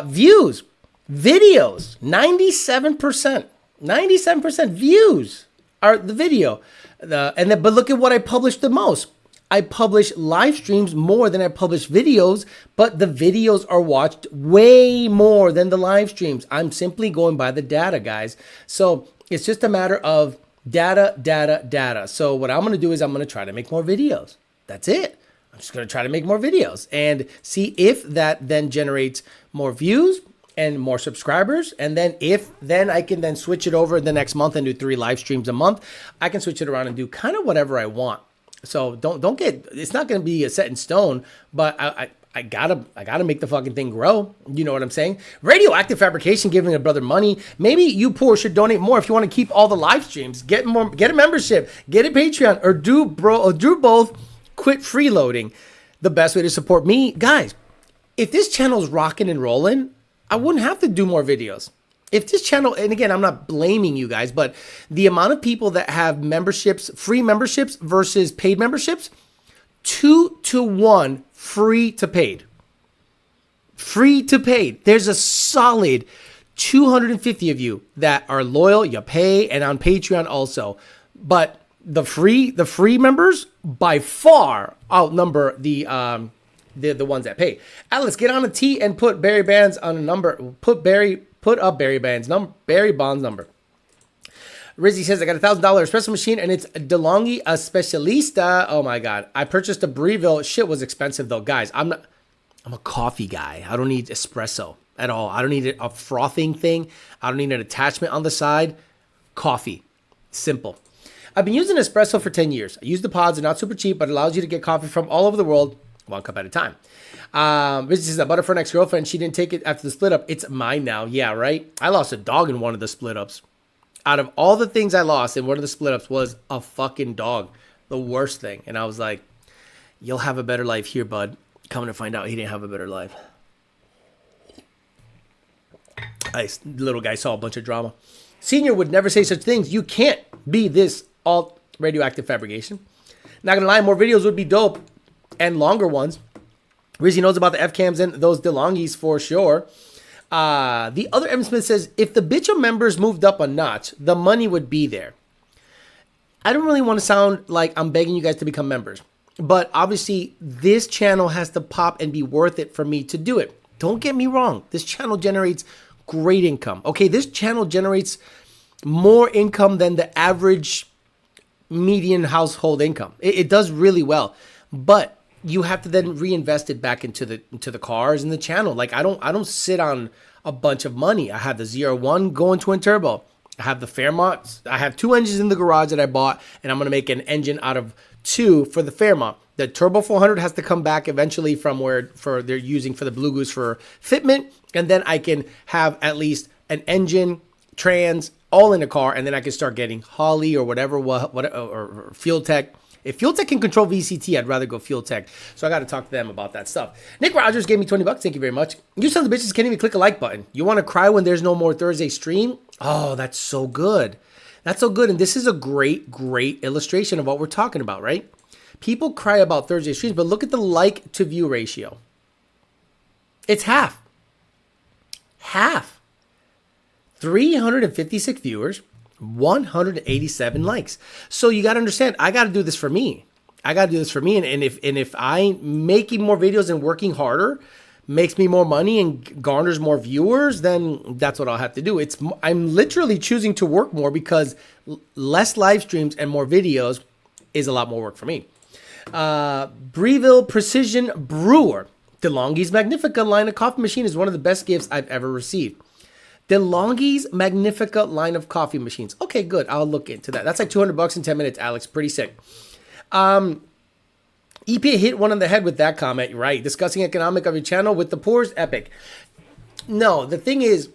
Speaker 1: Views, videos, 97%. 97% views are the video. But look at what I publish the most. I publish live streams more than I publish videos, but the videos are watched way more than the live streams. I'm simply going by the data, guys. So it's just a matter of data. So what I'm going to do is I'm going to try to make more videos. That's it. I'm just going to try to make more videos and see if that then generates more views and more subscribers. And then then I can then switch it over the next month and do 3 live streams a month. I can switch it around and do kind of whatever I want. So don't get, it's not going to be a set in stone, but I gotta make the fucking thing grow. You know what I'm saying? Radioactive Fabrication giving a brother money. Maybe you poor should donate more if you want to keep all the live streams. Get a membership, get a Patreon, or do both. Quit freeloading. The best way to support me, guys. If this channel's rocking and rolling, I wouldn't have to do more videos. If this channel, and again, I'm not blaming you guys, but the amount of people that have memberships, free memberships versus paid memberships, 2-to-1 free to paid. Free to paid. There's a solid 250 of you that are loyal, you pay, and on Patreon also. But the free members by far outnumber the ones that pay. Alice, get on a T and put Barry Bonds on a number. Put up Barry Bonds number. Rizzy says, I got $1,000 espresso machine and it's DeLonghi a Specialista. Oh my God. I purchased a Breville. Shit was expensive though. Guys, I'm a coffee guy. I don't need espresso at all. I don't need a frothing thing. I don't need an attachment on the side. Coffee. Simple. I've been using espresso for 10 years. I use the pods. They're not super cheap, but it allows you to get coffee from all over the world, 1 cup at a time. Rizzy says, I bought it for an ex-girlfriend. She didn't take it after the split up. It's mine now. Yeah, right? I lost a dog in one of the split ups. Out of all the things I lost in one of the split ups was a fucking dog. The worst thing. And I was like, you'll have a better life here, bud. Coming to find out he didn't have a better life. Little guy saw a bunch of drama. Senior would never say such things. You can't be this alt radioactive fabrication. Not gonna lie, more videos would be dope and longer ones. Rizzy knows about the F-cams and those DeLonghi's for sure. The other Evan Smith says, if the bitch of members moved up a notch, the money would be there. I don't really want to sound like I'm begging you guys to become members, but obviously this channel has to pop and be worth it for me to do it. Don't get me wrong. This channel generates great income. Okay, this channel generates more income than the average median household income. It does really well, but you have to then reinvest it back into the cars and the channel. Like I don't sit on a bunch of money. I have the Z01 going twin turbo. I have the Fairmont. I have 2 engines in the garage that I bought, and I'm gonna make an engine out of 2 for the Fairmont. The Turbo 400 has to come back eventually from where they're using for the Blue Goose for fitment, and then I can have at least an engine, trans, all in a car, and then I can start getting Holley or whatever, or Fuel Tech. If Fuel Tech can control VCT, I'd rather go Fuel Tech. So I got to talk to them about that stuff. Nick Rogers gave me $20. Thank you very much. You sons of bitches can't even click a like button. You want to cry when there's no more Thursday stream? Oh, that's so good. That's so good. And this is a great, great illustration of what we're talking about, right? People cry about Thursday streams, but look at the like to view ratio. It's half. Half. 356 viewers, 187 likes. So you got to understand, I got to do this for me. I got to do this for me. And if I making more videos and working harder makes me more money and garners more viewers, then that's what I'll have to do. I'm literally choosing to work more because less live streams and more videos is a lot more work for me. Breville Precision Brewer. DeLonghi's Magnifica line of coffee machine is one of the best gifts I've ever received. DeLonghi's Magnifica line of coffee machines. Okay, good. I'll look into that. That's like $200 in 10 minutes, Alex. Pretty sick. EPA hit one on the head with that comment, right? Discussing economic of your channel with the poor's epic. No, the thing is,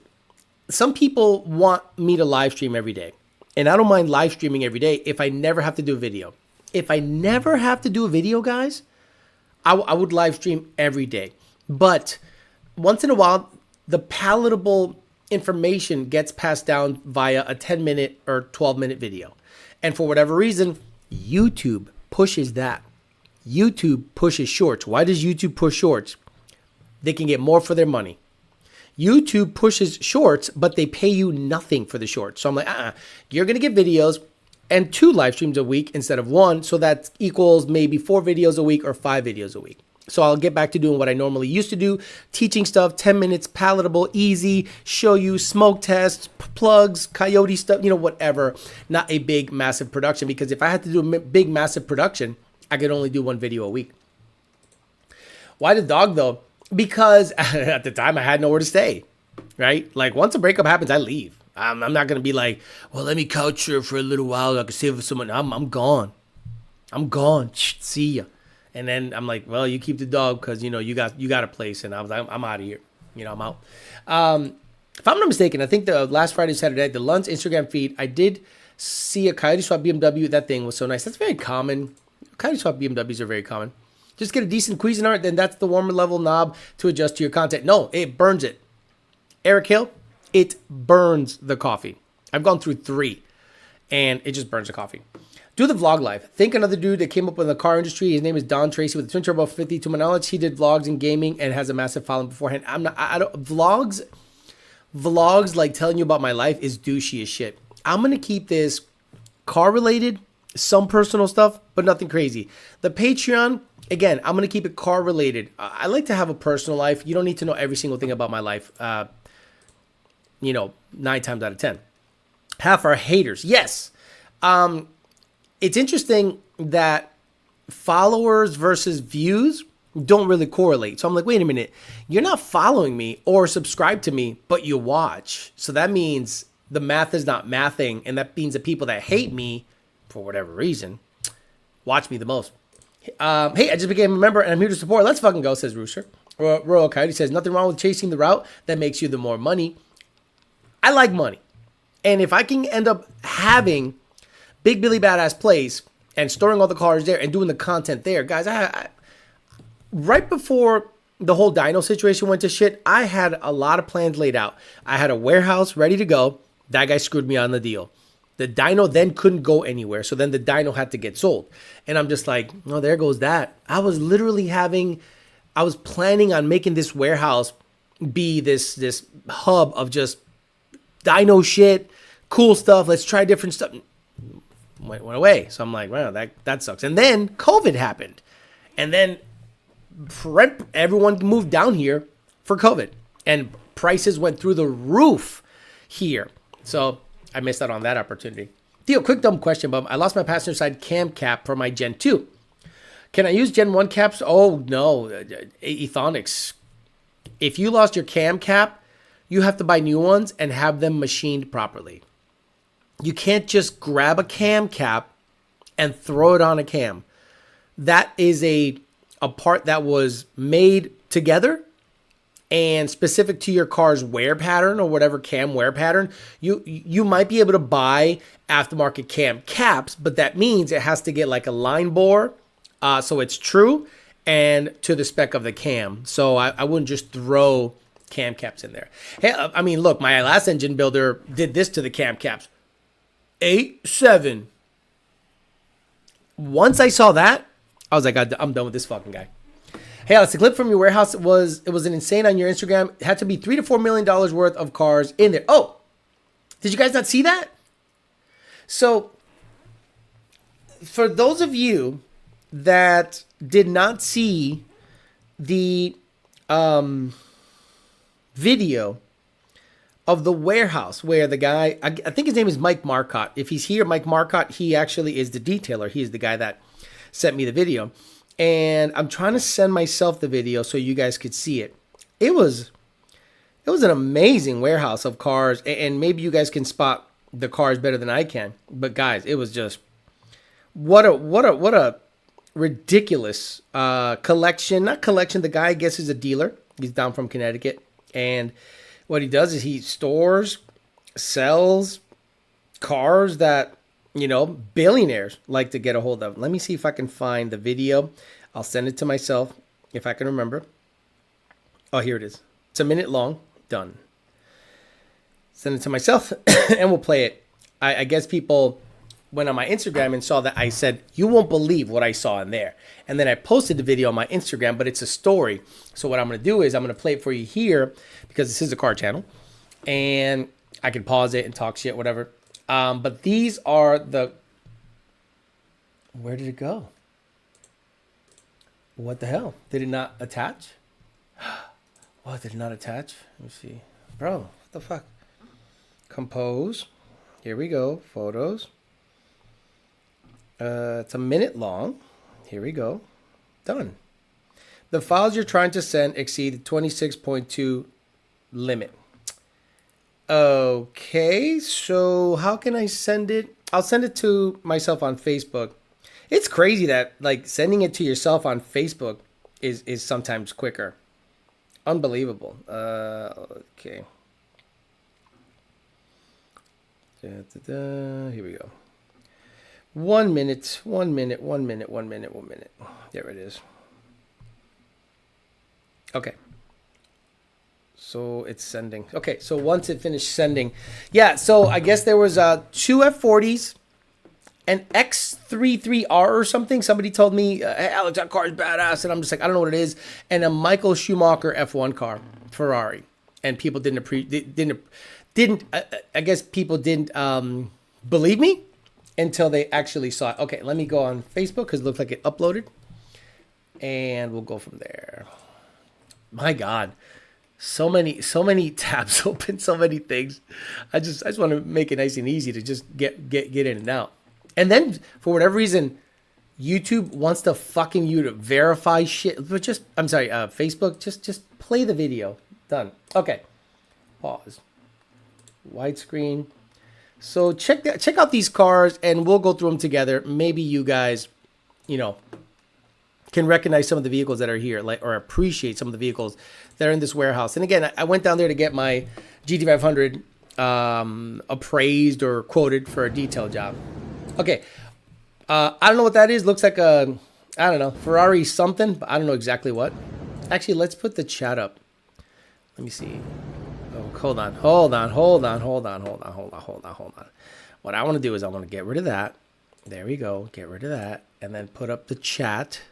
Speaker 1: some people want me to live stream every day. And I don't mind live streaming every day if I never have to do a video. If I never have to do a video, guys, I would live stream every day. But once in a while, the palatable information gets passed down via a 10-minute or 12-minute video. And for whatever reason, YouTube pushes that. YouTube pushes shorts. Why does YouTube push shorts? They can get more for their money. YouTube pushes shorts, but they pay you nothing for the shorts. So I'm like, you're going to get videos and 2 live streams a week instead of 1. So that equals maybe 4 videos a week or 5 videos a week. So I'll get back to doing what I normally used to do, teaching stuff, 10 minutes, palatable, easy, show you smoke tests, plugs, coyote stuff, whatever. Not a big, massive production, because if I had to do a big, massive production, I could only do 1 video a week. Why the dog, though? Because at the time I had nowhere to stay, right? Like once a breakup happens, I leave. I'm not going to be like, well, let me couch surf for a little while. I can save for someone. I'm gone. I'm gone. See ya. And then I'm like, well, you keep the dog because, you got a place. And I was like, I'm out of here. I'm out. If I'm not mistaken, I think the last Friday, Saturday, the Lund's Instagram feed, I did see a Coyote Swap BMW. That thing was so nice. That's very common. Coyote Swap BMWs are very common. Just get a decent Cuisinart, then that's the warmer level knob to adjust to your content. No, it burns it. Eric Hill, it burns the coffee. I've gone through 3, and it just burns the coffee. Do the vlog live. Think another dude that came up in the car industry. His name is Don Tracy with a twin turbo 50. To my knowledge, he did vlogs in gaming and has a massive following beforehand. Vlogs like telling you about my life is douchey as shit. I'm going to keep this car related, some personal stuff, but nothing crazy. The Patreon, again, I'm going to keep it car related. I like to have a personal life. You don't need to know every single thing about my life. 9 times out of 10. Half are haters. Yes. It's interesting that followers versus views don't really correlate. So I'm like, wait a minute. You're not following me or subscribe to me, but you watch. So that means the math is not mathing. And that means the people that hate me, for whatever reason, watch me the most. Hey, I just became a member and I'm here to support. Let's fucking go, says Rooster. Royal Coyote says, nothing wrong with chasing the route that makes you the more money. I like money. And if I can end up having Big Billy Badass Place and storing all the cars there and doing the content there, guys, I right before the whole dyno situation went to shit, I had a lot of plans laid out. I had a warehouse ready to go. That guy screwed me on the deal. The dyno then couldn't go anywhere. So then the dyno had to get sold. And I'm just like, oh, there goes that. I was planning on making this warehouse be this hub of just dyno shit, cool stuff. Let's try different stuff. Went away. So I'm like, wow, that sucks. And then COVID happened. And then everyone moved down here for COVID. And prices went through the roof here. So I missed out on that opportunity. Theo, quick dumb question, Bub. I lost my passenger side cam cap for my Gen 2. Can I use Gen 1 caps? Oh, no. Ethonics. If you lost your cam cap, you have to buy new ones and have them machined properly. You can't just grab a cam cap and throw it on a cam. That is a part that was made together and specific to your car's wear pattern or whatever cam wear pattern. You might be able to buy aftermarket cam caps, but that means it has to get like a line bore so it's true and to the spec of the cam. So I wouldn't just throw cam caps in there. Hey, I mean, look, my last engine builder did this to the cam caps. 8.7. Once I saw that, I was like, I'm done with this fucking guy. Hey, Alex, the clip from your warehouse was an insane on your Instagram. It had to be $3 to $4 million worth of cars in there. Oh, did you guys not see that? So, for those of you that did not see the video of the warehouse where the guy, I think his name is Mike Marcotte. If he's here, Mike Marcotte, he actually is the detailer. He is the guy that sent me the video. And I'm trying to send myself the video so you guys could see it. It was an amazing warehouse of cars, and maybe you guys can spot the cars better than I can. But guys, it was just what a ridiculous collection. Not collection. The guy, I guess, is a dealer. He's down from Connecticut, and what he does is he stores, sells cars that, you know, billionaires like to get a hold of. Let me see if I can find the video. I'll send it to myself if I can remember. Oh, here it is. It's a minute long. Done. Send it to myself and we'll play it. I guess people went on my Instagram and saw that I said, you won't believe what I saw in there. And then I posted the video on my Instagram, but it's a story. So what I'm going to do is I'm going to play it for you here because this is a car channel and I can pause it and talk shit, whatever. But these are the, where did it go? What the hell? Did it not attach? What, did it not attach? Let me see. Bro, what the fuck? Compose. Here we go. Photos. It's a minute long. Here we go. Done. The files you're trying to send exceed 26.2 limit. Okay, so how can I send it? I'll send it to myself on Facebook. It's crazy that like sending it to yourself on Facebook is sometimes quicker. Unbelievable. Okay. Here we go. 1 minute, 1 minute, 1 minute, 1 minute, 1 minute. There it is. Okay. So it's sending. Okay, so once it finished sending. Yeah, so I guess there was two F40s, an X33R or something. Somebody told me, hey, Alex, that car is badass. And I'm just like, I don't know what it is. And a Michael Schumacher F1 car, Ferrari. And people I guess people didn't believe me until they actually saw it. Okay, let me go on Facebook because it looks like it uploaded. And we'll go from there. My God. So many tabs open, so many things. I just want to make it nice and easy to just get in and out. And then for whatever reason, YouTube wants to fucking you to verify shit. But Facebook, just play the video. Done. Okay. Pause. Widescreen. So check out these cars and we'll go through them together. Maybe you guys, you know, can recognize some of the vehicles that are here, like, or appreciate some of the vehicles that are in this warehouse. And again, I went down there to get my GT500 appraised or quoted for a detail job. Okay, I don't know what that is. Looks like a, I don't know, Ferrari something, but I don't know exactly what. Actually, let's put the chat up. Let me see. Oh, hold on. What I want to do is I want to get rid of that. There we go. Get rid of that. And then put up the chat.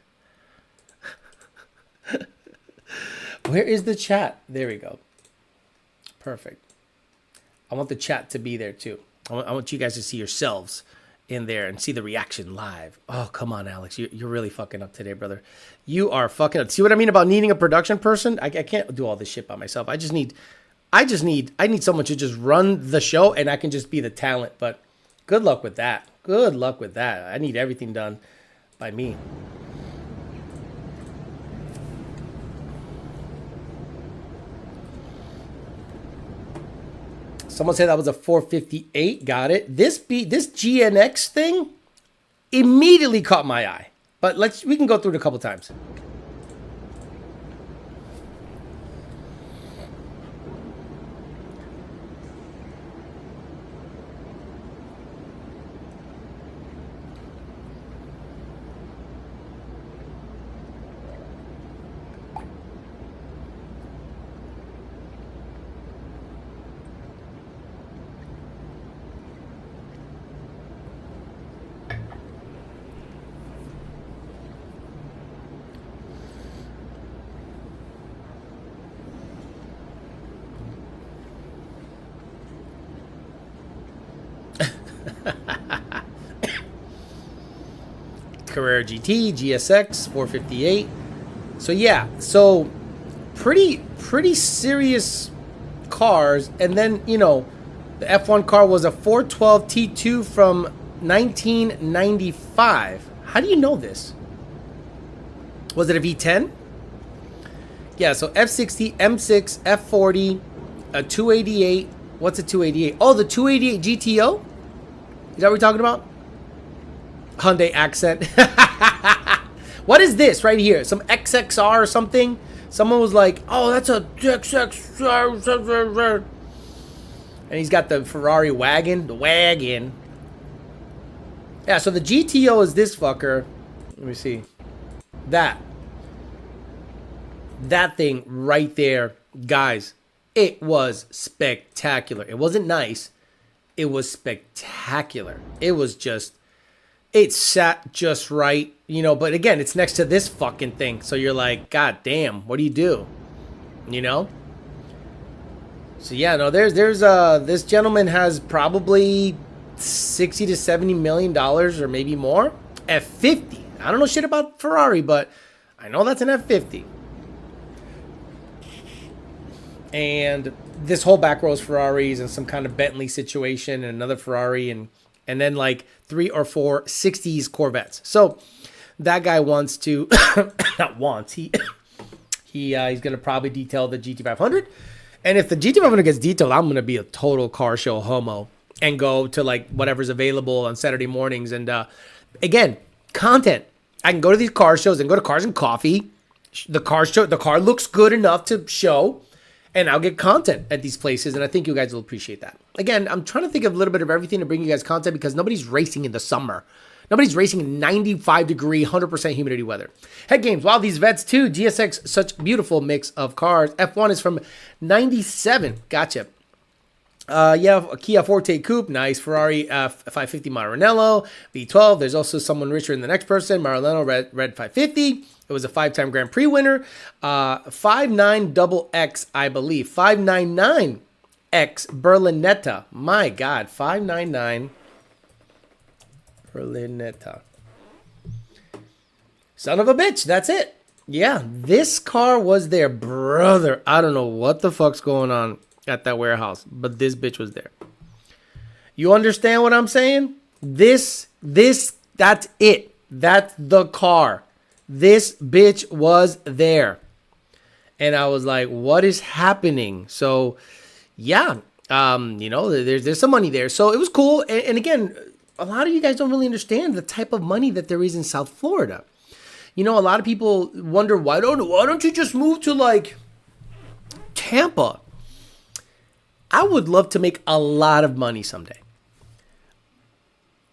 Speaker 1: Where is the chat? There we go. Perfect. I want the chat to be there too. I want you guys to see yourselves in there and see the reaction live. Oh, come on, Alex. You're really fucking up today, brother. You are fucking up. See what I mean about needing a production person? I can't do all this shit by myself. I need someone to just run the show and I can just be the talent. But good luck with that. Good luck with that. I need everything done by me. Someone said that was a 458. Got it. This GNX thing immediately caught my eye. But we can go through it a couple times. Carrera GT, GSX 458. So yeah, so pretty serious cars. And then, you know, the F1 car was a 412 T2 from 1995. How do you know this? Was it a V10? Yeah, so F60, M6, F40, a 288. What's a 288? Oh, the 288 GTO? Is that what we're talking about? Hyundai Accent. What is this right here? Some XXR or something? Someone was like, oh, that's a XXR. And he's got the Ferrari wagon. The wagon. Yeah, so the GTO is this fucker. Let me see. That thing right there. Guys, it was spectacular. It wasn't nice. It was spectacular. It was just... It sat just right, you know, but again, it's next to this fucking thing. So you're like, God damn, what do you do? You know? So yeah, no, this gentleman has probably 60 to 70 million dollars or maybe more. F50. I don't know shit about Ferrari, but I know that's an F50. And this whole back row is Ferraris and some kind of Bentley situation and another Ferrari and then like 3 or 4 60s Corvettes. So that guy wants to, not wants, he's going to probably detail the GT500. And if the GT500 gets detailed, I'm going to be a total car show homo and go to like whatever's available on Saturday mornings. And again, content. I can go to these car shows and go to Cars and Coffee. The car looks good enough to show. And I'll get content at these places, and I think you guys will appreciate that. Again, I'm trying to think of a little bit of everything to bring you guys content because nobody's racing in the summer. Nobody's racing in 95-degree, 100% humidity weather. Head games. Wow, these vets too. GSX, such beautiful mix of cars. F1 is from 97. Gotcha. Yeah, a Kia Forte Coupe. Nice. Ferrari F550 Maranello. V12. There's also someone richer than the next person. Maranello Red 550. It was a 5-time Grand Prix winner. 59XX, I believe. 599X Berlinetta. My God, 599 Berlinetta. Son of a bitch, that's it. Yeah, this car was there. Brother, I don't know what the fuck's going on at that warehouse, but this bitch was there. You understand what I'm saying? This, that's it. That's the car. This bitch was there. And I was like, what is happening? So, yeah, you know, there's some money there. So it was cool. And again, a lot of you guys don't really understand the type of money that there is in South Florida. You know, a lot of people wonder, why don't you just move to, like, Tampa? I would love to make a lot of money someday.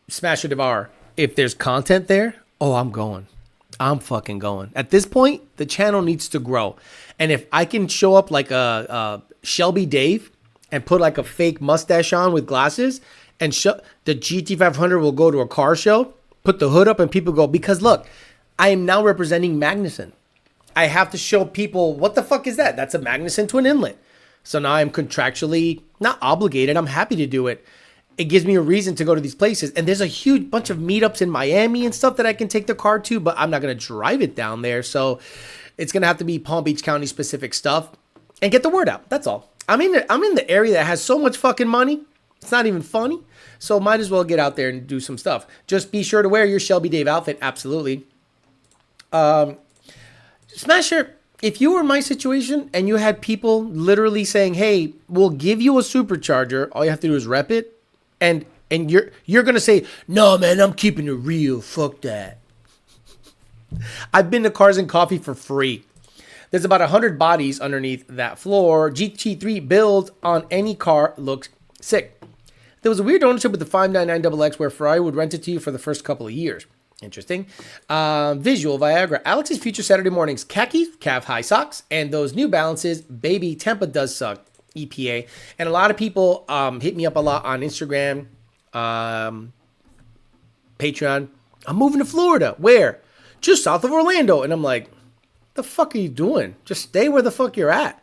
Speaker 1: Smasher Devar, if there's content there, oh, I'm going. I'm fucking going. At this point, the channel needs to grow. And if I can show up like a Shelby Dave and put like a fake mustache on with glasses and the GT500 will go to a car show, put the hood up and people go, because look, I am now representing Magnuson. I have to show people, what the fuck is that? That's a Magnuson twin inlet. So now I'm contractually not obligated. I'm happy to do it. It gives me a reason to go to these places. And there's a huge bunch of meetups in Miami and stuff that I can take the car to, but I'm not going to drive it down there. So it's going to have to be Palm Beach County specific stuff and get the word out. That's all. I'm in the area that has so much fucking money. It's not even funny. So might as well get out there and do some stuff. Just be sure to wear your Shelby Dave outfit. Absolutely. Smasher, if you were in my situation and you had people literally saying, hey, we'll give you a supercharger. All you have to do is rep it. And you're going to say, no, man, I'm keeping it real. Fuck that. I've been to Cars and Coffee for free. There's about 100 bodies underneath that floor. GT3 build on any car looks sick. There was a weird ownership with the 599XX where Ferrari would rent it to you for the first couple of years. Interesting. Visual, Viagra, Alex's future Saturday mornings, khakis, calf high socks, and those New Balances. Baby, Tampa does suck. EPA. And a lot of people hit me up a lot on Instagram, Patreon. I'm moving to Florida. Where? Just south of Orlando. And I'm like, the fuck are you doing? Just stay where the fuck you're at.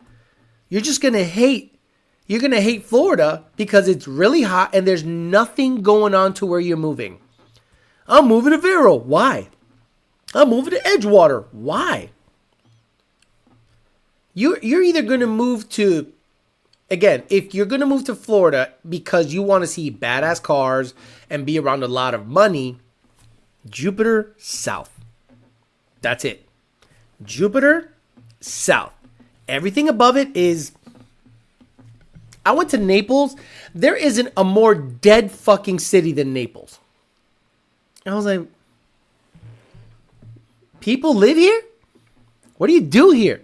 Speaker 1: You're just going to hate. You're going to hate Florida because it's really hot and there's nothing going on to where you're moving. I'm moving to Vero. Why? I'm moving to Edgewater. Why? You're either going to move to, again, if you're going to move to Florida because you want to see badass cars and be around a lot of money, Jupiter South. That's it. Jupiter South. Everything above it is... I went to Naples. There isn't a more dead fucking city than Naples. And I was like, people live here? What do you do here?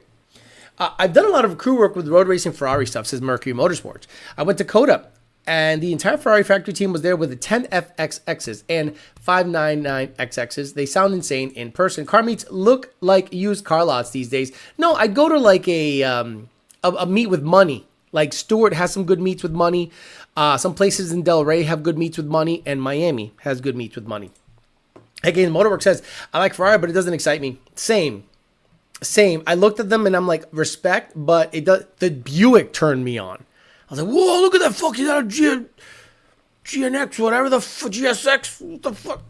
Speaker 1: I've done a lot of crew work with road racing Ferrari stuff, says Mercury Motorsports. I went to Coda, and the entire Ferrari factory team was there with the 10 FXXs and 599 XXs. They sound insane in person. Car meets look like used car lots these days. No, I'd go to like a meet with money. Like Stewart has some good meets with money. Some places in Del Rey have good meets with money, and Miami has good meets with money. Again, Motorwork says, I like Ferrari, but it doesn't excite me. Same. I looked at them and I'm like, respect, but it does. The Buick turned me on. I was like, whoa, look at that fucking GNX, whatever the fuck, GSX, what the fuck?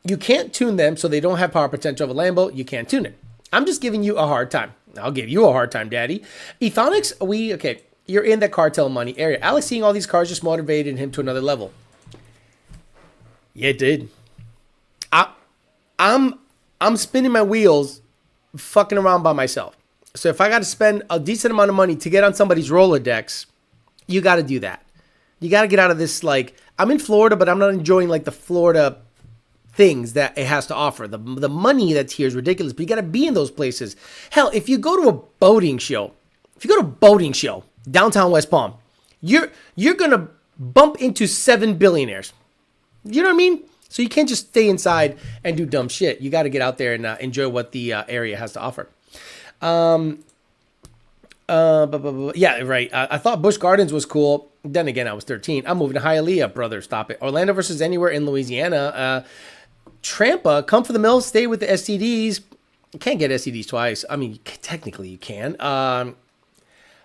Speaker 1: You can't tune them, so they don't have power potential of a Lambo. You can't tune it. I'm just giving you a hard time. I'll give you a hard time, daddy. Ethonics, okay, you're in that cartel money area. Alex seeing all these cars just motivated him to another level. Yeah, it did. I'm spinning my wheels, fucking around by myself. So if I got to spend a decent amount of money to get on somebody's Rolodex, you got to do that. You got to get out of this, like, I'm in Florida, but I'm not enjoying, like, the Florida things that it has to offer. The money that's here is ridiculous, but you got to be in those places. Hell, if you go to a boating show, downtown West Palm, you're going to bump into 7 billionaires. You know what I mean? So you can't just stay inside and do dumb shit. You got to get out there and enjoy what the area has to offer. Yeah, right. I thought Busch Gardens was cool. Then again, I was 13. I'm moving to Hialeah, brother. Stop it. Orlando versus anywhere in Louisiana. Trampa, come for the mill. Stay with the STDs. You can't get STDs twice. I mean, technically you can.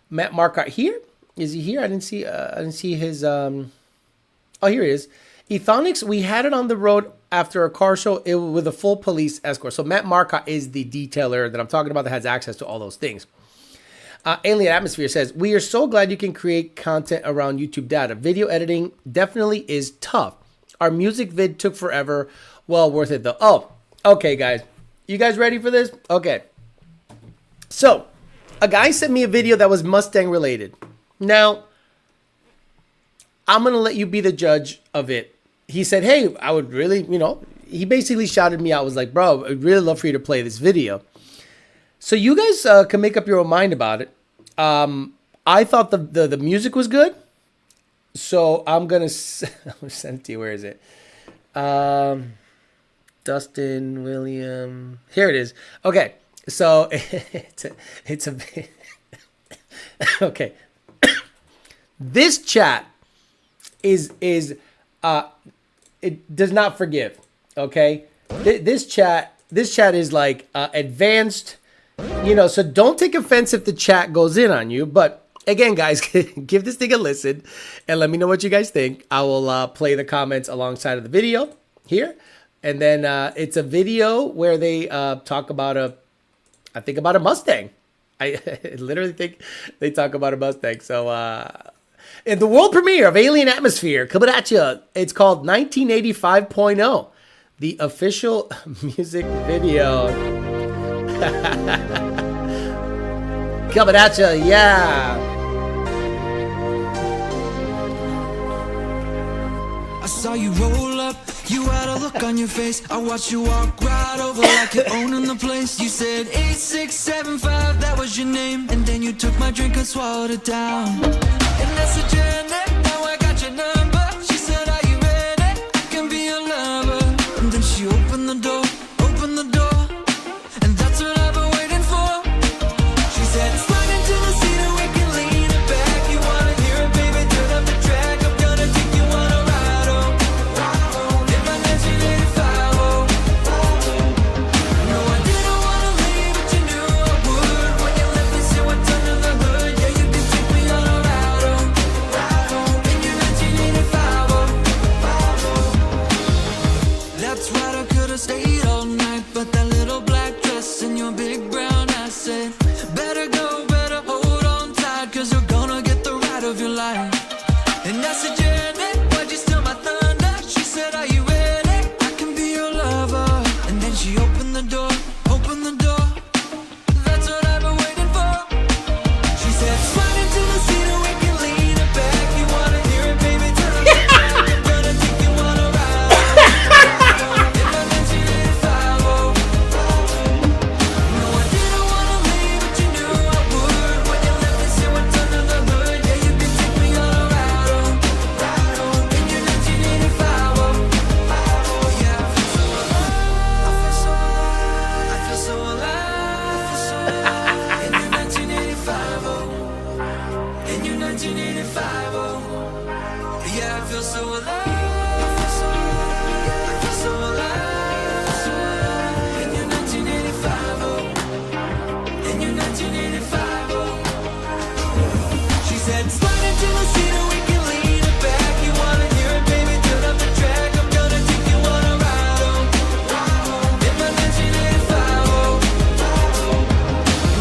Speaker 1: Matt Marcotte here. Is he here? I didn't see his. Oh, here he is. Ethonics, we had it on the road after a car show with a full police escort. So Matt Marcotte is the detailer that I'm talking about that has access to all those things. Alien Atmosphere says, we are so glad you can create content around YouTube data. Video editing definitely is tough. Our music vid took forever. Well, worth it though. Oh, okay, guys. You guys ready for this? Okay. So, a guy sent me a video that was Mustang related. Now, I'm going to let you be the judge of it. He said, hey, I would really, he basically shouted me out. Was like, bro, I'd really love for you to play this video. So you guys can make up your own mind about it. I thought the music was good. So I'm going to send it to you. Where is it? Dustin, William. Here it is. Okay. So it's a okay. This chat is it does not forgive. Okay. This chat is like advanced, so don't take offense if the chat goes in on you. But again, guys, give this thing a listen and let me know what you guys think. I will play the comments alongside of the video here. And then it's a video where they talk about a Mustang. I literally think they talk about a Mustang. So in the world premiere of Alien Atmosphere, coming at you. It's called 1985.0, the official music video. Coming at you, yeah.
Speaker 3: I saw you roll up, you had a look on your face. I watched you walk right over like you're owning the place. You said 8675, that was your name. And then you took my drink and swallowed it down. And that's a journey, now I got your number. She said, are you ready? I can be your lover. And then she opened the door. And that's what I've been waiting for. She said, slide into the seat and we can lean it back. You wanna hear it, baby, turn up the track. I'm gonna take you on a ride home. In my 1985, No, I didn't wanna leave, but you knew I would. When you left me, so I turned to the hood. Yeah, you can take me on a ride home. And you better go, better hold on tight, cause you're gonna get the ride of your life. And I said, Janet, why'd you steal my thunder? She said, are you ready? I can be your lover. And then she opened the door, opened the door. That's what I've been waiting for. She said, slide into the seat and we can lean it back. You wanna hear it, baby? Turn on the track. I'm gonna take you on a ride. In my 1985, oh. No, I didn't wanna leave, but you knew I would. When you left me, say what's under the hood. Yeah, you can take me on a ride, oh. In your 1985, oh. Yeah, I feel so alive. I feel so alive. I feel so alive. In your 1985, oh. In your 1985, oh. Yeah, I feel so alive. I feel so alive. I feel so alive. In your 1985, oh. In your 1985, oh. She said, slide into the seat and we can lean it back. You wanna hear it, baby? Turn up the track. I'm gonna take you on a ride, oh. In my 1985, oh.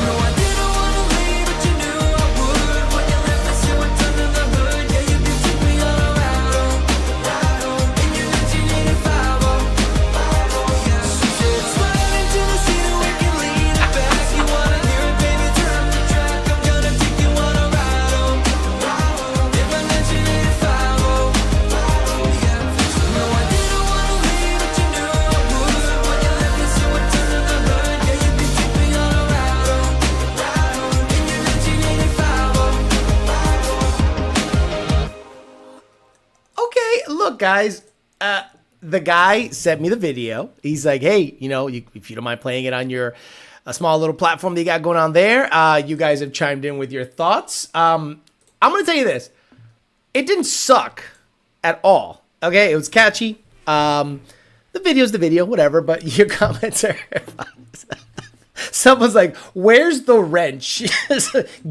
Speaker 3: No, I didn't wanna leave, but you knew I would. When you left me, say what's under the hood. Yeah, you can take me on a ride, oh. In your 1985, oh. Yeah, she said, slide into the seat and we can lean it back. You wanna hear it, baby? Turn up the track. I'm gonna take you on a ride, oh. In my 1985, oh. Yeah, no, I didn't wanna leave, but you knew I would. When you left me, say what's under the hood. Yeah, you can take me on a ride, oh. In your 1985, oh.
Speaker 1: Okay, look, guys. The guy sent me the video. He's like, hey, you know, if you don't mind playing it on your a small little platform that you got going on there, you guys have chimed in with your thoughts. I'm going to tell you this. It didn't suck at all. Okay, it was catchy. The video's the video, whatever, but your comments are... Someone's like, where's the wrench?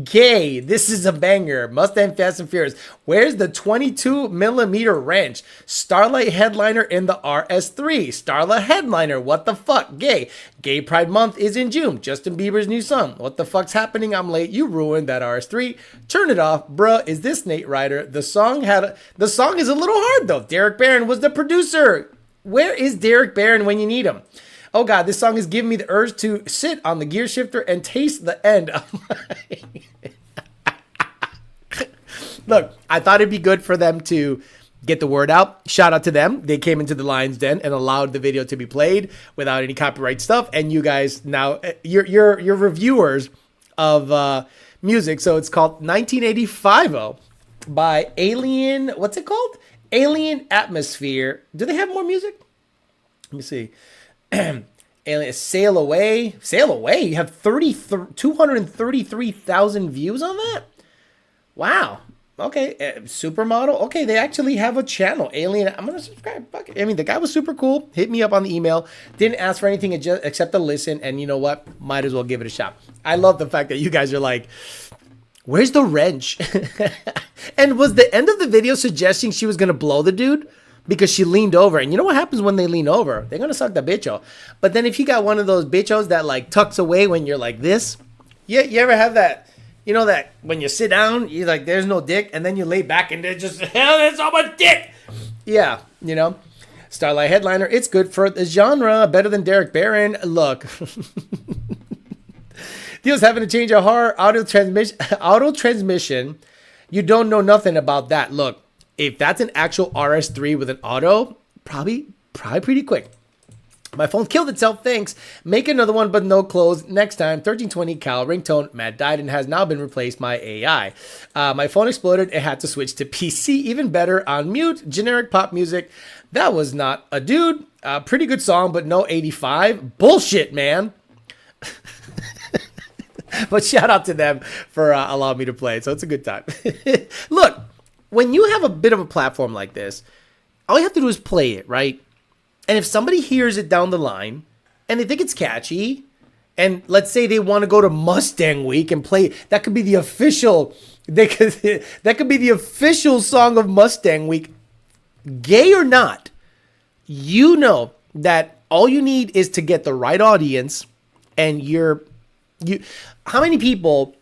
Speaker 1: Gay. This is a banger. Mustang Fast and Furious. Where's the 22 millimeter wrench? Starlight headliner in the RS3. Starlight headliner. What the fuck? Gay. Gay Pride Month is in June. Justin Bieber's new song. What the fuck's happening? I'm late. You ruined that RS3. Turn it off. Bruh, is this Nate Ryder? The song is a little hard though. Derek Barron was the producer. Where is Derek Barron when you need him? Oh God, this song is giving me the urge to sit on the gear shifter and taste the end of my... Look, I thought it'd be good for them to get the word out. Shout out to them. They came into the Lion's Den and allowed the video to be played without any copyright stuff. And you guys now, you're reviewers of music. So it's called 1985 by Alien. What's it called? Alien Atmosphere. Do they have more music? Let me see. Alien, Sail Away. Sail Away. You have 233,000 views on that. Wow. Okay. Supermodel. Okay, they actually have a channel. Alien. I'm gonna subscribe. Fuck it. I mean, the guy was super cool. Hit me up on the email. Didn't ask for anything except to listen. And you know what? Might as well give it a shot. I love the fact that you guys are like, where's the wrench? And was the end of the video suggesting she was gonna blow the dude? Because she leaned over. And you know what happens when they lean over? They're going to suck the bitcho. But then if you got one of those bitchos that like tucks away when you're like this. You ever have that? You know that when you sit down, you're like, there's no dick. And then you lay back and there's just, hell, there's so much dick. Yeah, you know. Starlight headliner. It's good for the genre. Better than Derek Barron. Look. Deal's having to change a hard auto transmission. You don't know nothing about that. Look. If that's an actual RS3 with an auto, probably pretty quick. My phone killed itself, thanks. Make another one, but no close. Next time, 1320 Cal ringtone. Matt died and has now been replaced by AI. My phone exploded. It had to switch to PC. Even better, on mute. Generic pop music. That was not a dude. Pretty good song, but no 85. Bullshit, man. But shout out to them for allowing me to play. So it's a good time. Look. When you have a bit of a platform like this, all you have to do is play it, right? And if somebody hears it down the line and they think it's catchy, and let's say they want to go to Mustang Week and play, that could be the official, that could be the official song of Mustang Week. Gay or not, you know that all you need is to get the right audience, and you're How many people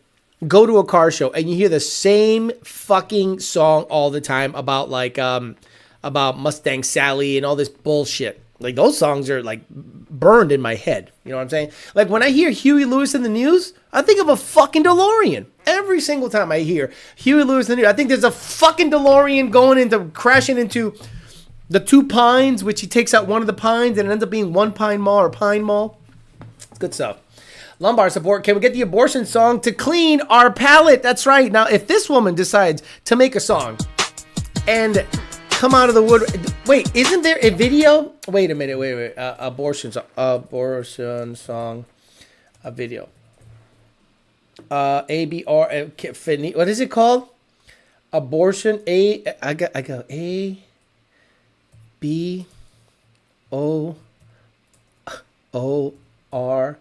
Speaker 1: go to a car show and you hear the same fucking song all the time about like about Mustang Sally and all this bullshit? Like those songs are like burned in my head. You know what I'm saying? Like when I hear Huey Lewis in the News, I think of a fucking DeLorean. Every single time I hear Huey Lewis in the News, I think there's a fucking DeLorean crashing into the 2 pines, which he takes out one of the pines and it ends up being one pine mall or pine mall. It's good stuff. Lumbar support. Can we get the abortion song to clean our palate? That's right. Now, if this woman decides to make a song and come out of the wood. Wait, isn't there a video? Wait a minute. Wait. Abortion song. A video. ABR. What is it called? Abortion. I got A. B. O. O. R.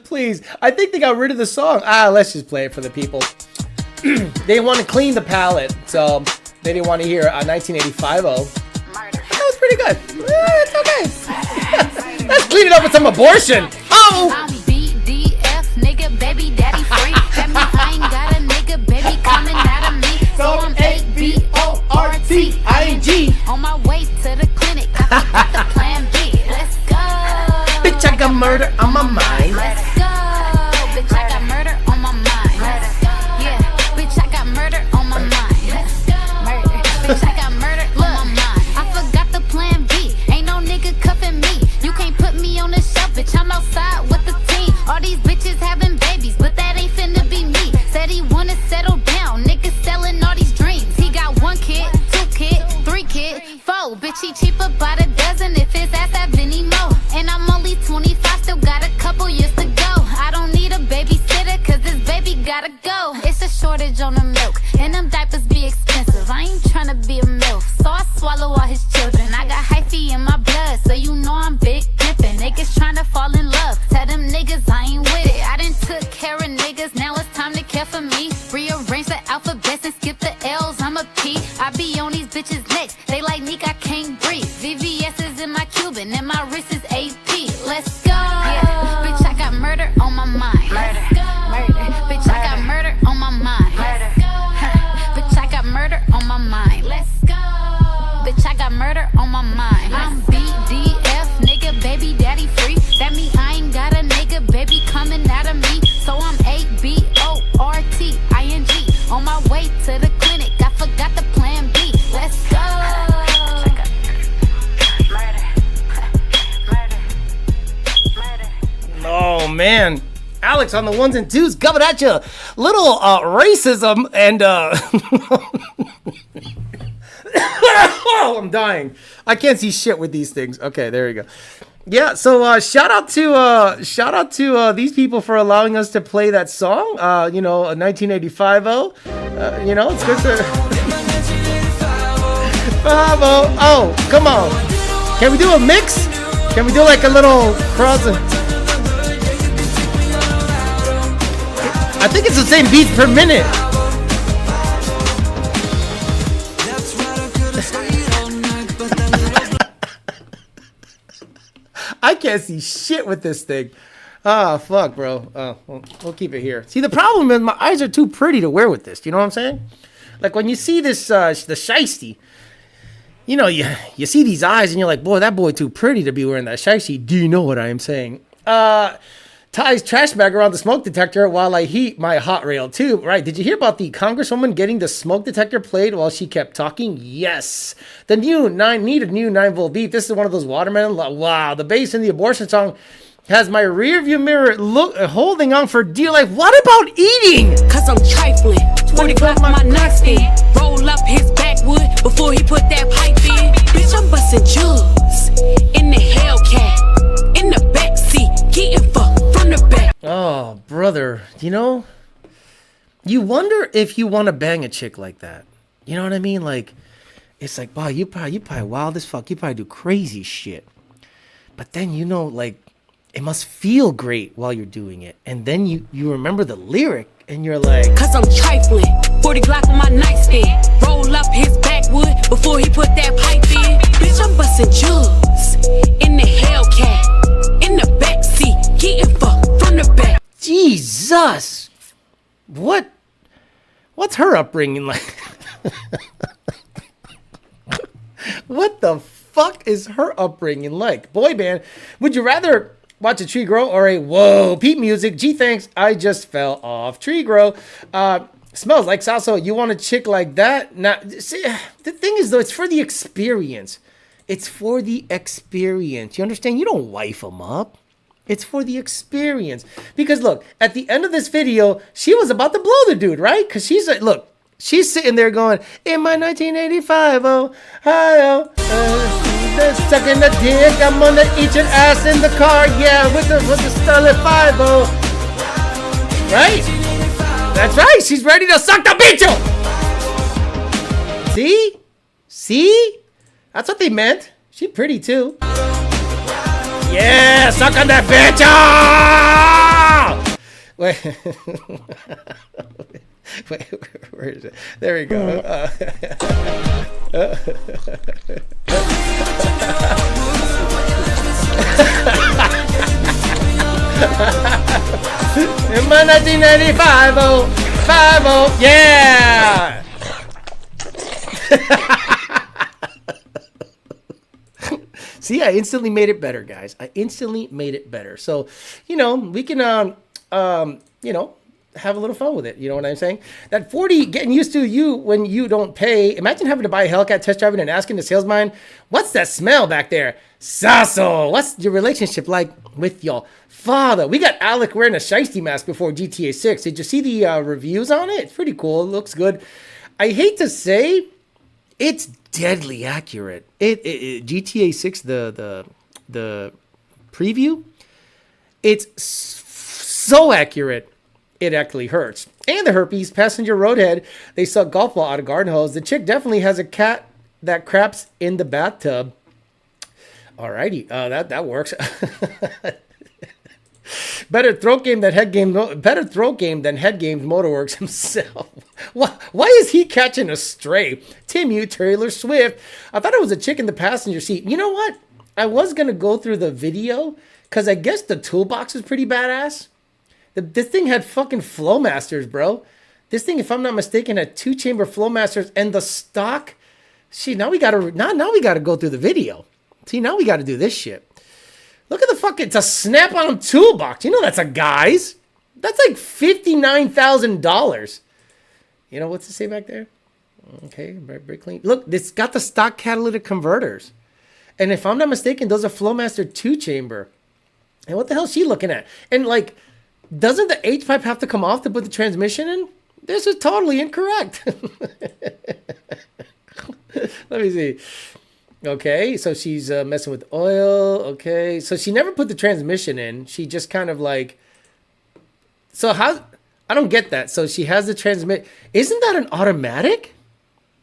Speaker 1: Please, I think they got rid of the song. Let's just play it for the people. They want to clean the palate, so they didn't want to hear 1985. That was pretty good. It's okay. Let's clean it up with some abortion. Oh!
Speaker 4: I'm BDF, nigga, baby, daddy free. That means I ain't got a nigga, baby, coming out of me. So I'm ABORTING. On my way to the clinic, I forgot the plan B. Let's go.
Speaker 1: Bitch, I got murder on my mind.
Speaker 4: Let's go. Bitch, I got murder on my mind. Let's go. Yeah, bitch, I got murder on my mind. Let's go. Murder. Bitch, I got murder on my mind. I forgot the plan B. Ain't no nigga cuffing me. You can't put me on the shelf, bitch. I'm outside with the team. All these bitches having babies, but that ain't finna be me. Said he wanna settle down. Niggas selling all these dreams. He got 1 kid, 2 kid, 3 kid, 4. Bitch, he cheaper by the dozen if his ass have any more. And I'm only 25, still got a couple years to go. I don't need a babysitter, cause this baby gotta go. It's a shortage on the milk, and them diapers be expensive. I ain't tryna be a MILF, so I swallow all his children. I got hyphy in my blood, so you know I'm big pimpin'. Niggas tryna fall in love, tell them niggas I ain't with it. I done took care of niggas, now it's time to care for me. Rearrange the alphabets and skip the L's, I'm a P. I be on these bitches next, they like Nick, I can't breathe. VVS is in my Cuban, and my wrist is AP. Let's go. Yeah, bitch, I got murder on my mind. Murder. Murder. Bitch, I got murder on my mind. Murder. Bitch, I got murder on my mind. Let's go. Bitch, I got murder on my mind. I'm BDF, nigga, baby, daddy free. That mean I ain't got a nigga, baby, coming out of me. So I'm ABORTING. On my way to the clinic, I forgot the plan B. Let's go.
Speaker 1: Oh man, Alex on the ones and twos coming at you. Little racism and oh, I'm dying. I can't see shit with these things. Okay, there we go. Yeah, so shout out to these people for allowing us to play that song. You know, 1985. You know, it's good to. Oh, come on. Can we do a mix? Can we do like a little cross? I think it's the same beats per minute. I can't see shit with this thing. Fuck, bro. We'll keep it here. See, the problem is my eyes are too pretty to wear with this. You know what I'm saying? Like when you see this, the shiesty, you know, you see these eyes and you're like, boy, that boy too pretty to be wearing that shiesty. Do you know what I am saying? Ties trash bag around the smoke detector while I heat my hot rail too. Right. Did you hear about the congresswoman getting the smoke detector played while she kept talking? Yes. The new 9-volt beat. This is one of those watermelon. Wow. The bass in the abortion song has my rear view mirror holding on for dear life. What about eating?
Speaker 5: Cause I'm trifling. 20 Glock my nightstand. Roll up his backwood before he put that pipe in. Bitch, I'm busting jugs in the Hellcat. In the backseat. Getting fucked.
Speaker 1: Oh, brother, you know, you wonder if you want to bang a chick like that. You know what I mean? Like, it's like, wow, you probably wild as fuck. You probably do crazy shit. But then, you know, like, it must feel great while you're doing it. And then you remember the lyric and you're like,
Speaker 5: cause I'm trifling. 40 Glock on my nightstand. Roll up his backwood before he put that pipe in. Bitch, I'm busting jugs in the Hellcat, in the backseat, getting fucked from the back.
Speaker 1: Jesus. What's her upbringing like? What the fuck is her upbringing like? Boy band, would you rather watch a tree grow or a whoa Pete music? Gee, thanks, I just fell off. Tree grow. Smells like salsa. You want a chick like that? Now, see, the thing is though, it's for the experience. It's for the experience. You understand? You don't wife them up. It's for the experience. Because look, at the end of this video, she was about to blow the dude, right? Because she's like, look, she's sitting there going, in my 1985, oh, hi, oh, sucking the dick, I'm gonna eat your ass in the car, yeah, with the Starlet 5-0. Right? That's right, she's ready to suck the bitch. See? See? That's what they meant. She's pretty too. Yeah, suck on that bitch. Oh! Wait. Wait, where is it? There we go. In my 1995, oh, 5-0, yeah! See, I instantly made it better, guys. I instantly made it better. So, you know, we can, you know, have a little fun with it. You know what I'm saying? That 40 getting used to you when you don't pay. Imagine having to buy a Hellcat, test driving, and asking the salesman, what's that smell back there? Sasso, what's your relationship like with your father? We got Alec wearing a shiesty mask before GTA 6. Did you see the reviews on it? It's pretty cool. It looks good. I hate to say, it's deadly accurate. GTA 6, the preview, it's so accurate. It actually hurts. And the herpes, passenger roadhead, they suck golf ball out of garden hose. The chick definitely has a cat that craps in the bathtub. Alrighty, that works. Better throat game than head game. Better throat game than head games. Motorworks himself. Why is he catching a stray? Tim, Taylor Swift. I thought it was a chick in the passenger seat. You know what? I was gonna go through the video because I guess the toolbox is pretty badass. This thing had fucking Flowmasters, bro. This thing, if I'm not mistaken, had 2-chamber Flowmasters and the stock. See, now we gotta go through the video. See, now we gotta do this shit. Look at the fucking, it's a snap-on toolbox. You know that's a guy's. That's like $59,000. You know, what's it say back there? Okay, brake clean. Look, it's got the stock catalytic converters. And if I'm not mistaken, those are Flowmaster 2-chamber. And what the hell is she looking at? And like, doesn't the H-pipe have to come off to put the transmission in? This is totally incorrect. Let me see. Okay, so she's messing with oil. Okay, so she never put the transmission in. She just kind of like... So how... I don't get that. So she has the transmit... Isn't that an automatic?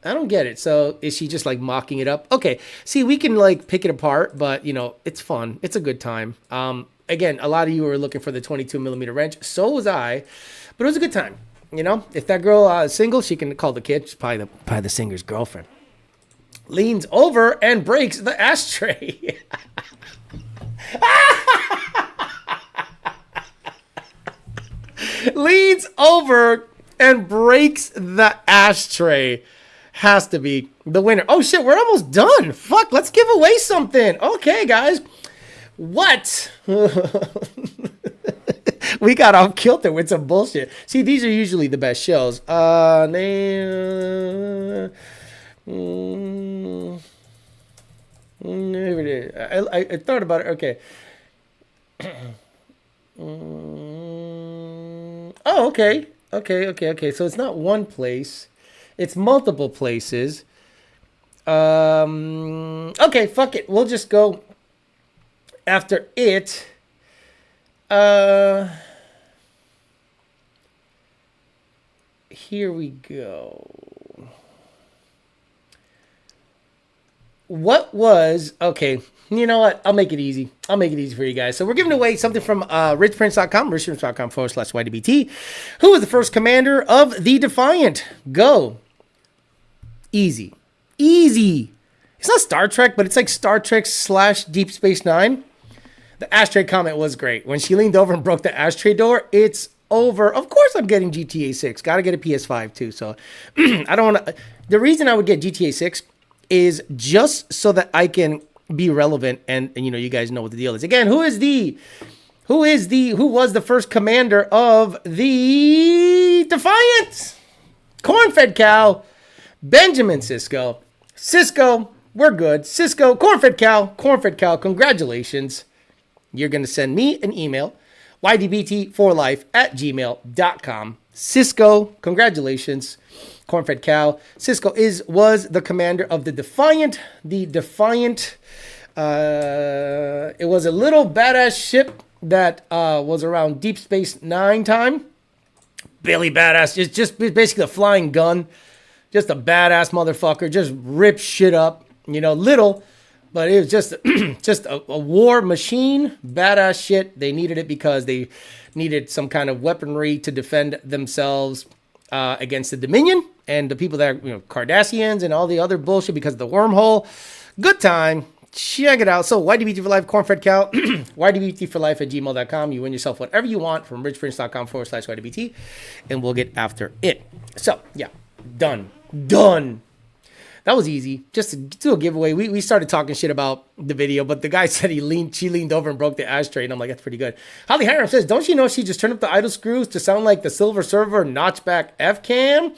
Speaker 1: I don't get it. So is she just like mocking it up? Okay, see, we can like pick it apart, but you know, it's fun. It's a good time. Again, a lot of you were looking for the 22mm wrench. So was I. But it was a good time. You know, if that girl is single, she can call the kid. She's probably the singer's girlfriend. Leans over and breaks the ashtray. Leans over and breaks the ashtray. Has to be the winner. Oh shit, we're almost done. Fuck, let's give away something. Okay, guys. What? We got off kilter with some bullshit. See, these are usually the best shows. I thought about it. Okay. Oh, okay. Okay. So it's not one place. It's multiple places. Okay, fuck it. We'll just go after it. Here we go. What was... Okay, you know what? I'll make it easy. I'll make it easy for you guys. So we're giving away something from richprince.com, richprince.com/YDBT. Who was the first commander of the Defiant? Go. Easy. Easy. It's not Star Trek, but it's like Star Trek / Deep Space Nine. The ashtray comment was great. When she leaned over and broke the ashtray door, it's over. Of course I'm getting GTA 6. Got to get a PS5 too. So I don't want to. The reason I would get GTA 6 is just so that I can be relevant and you know, you guys know what the deal is. Again, who was the first commander of the Defiant? Corn-fed cow, Benjamin Sisko. Sisko, we're good. Sisko, corn-fed cow, congratulations. You're going to send me an email, ydbt4life@gmail.com. Sisko, congratulations. Corn-fed cow. Sisko was the commander of the Defiant. The Defiant, it was a little badass ship that was around Deep Space Nine time. Billy badass. It's just basically a flying gun. Just a badass motherfucker. Just rips shit up. You know, little, but it was just a war machine. Badass shit. They needed it because they needed some kind of weaponry to defend themselves against the Dominion and the people that are, you know, Cardassians and all the other bullshit because of the wormhole. Good time. Check it out. So, YDBT for life, cornfed cow, ydbt4life@gmail.com. You win yourself whatever you want from richprince.com/YDBT, and we'll get after it. So, yeah, done. That was easy. Just to do a giveaway. We started talking shit about the video, but the guy said she leaned over and broke the ashtray, and I'm like, that's pretty good. Holly Hiram says, don't you know she just turned up the idle screws to sound like the Silver Server notchback F-cam?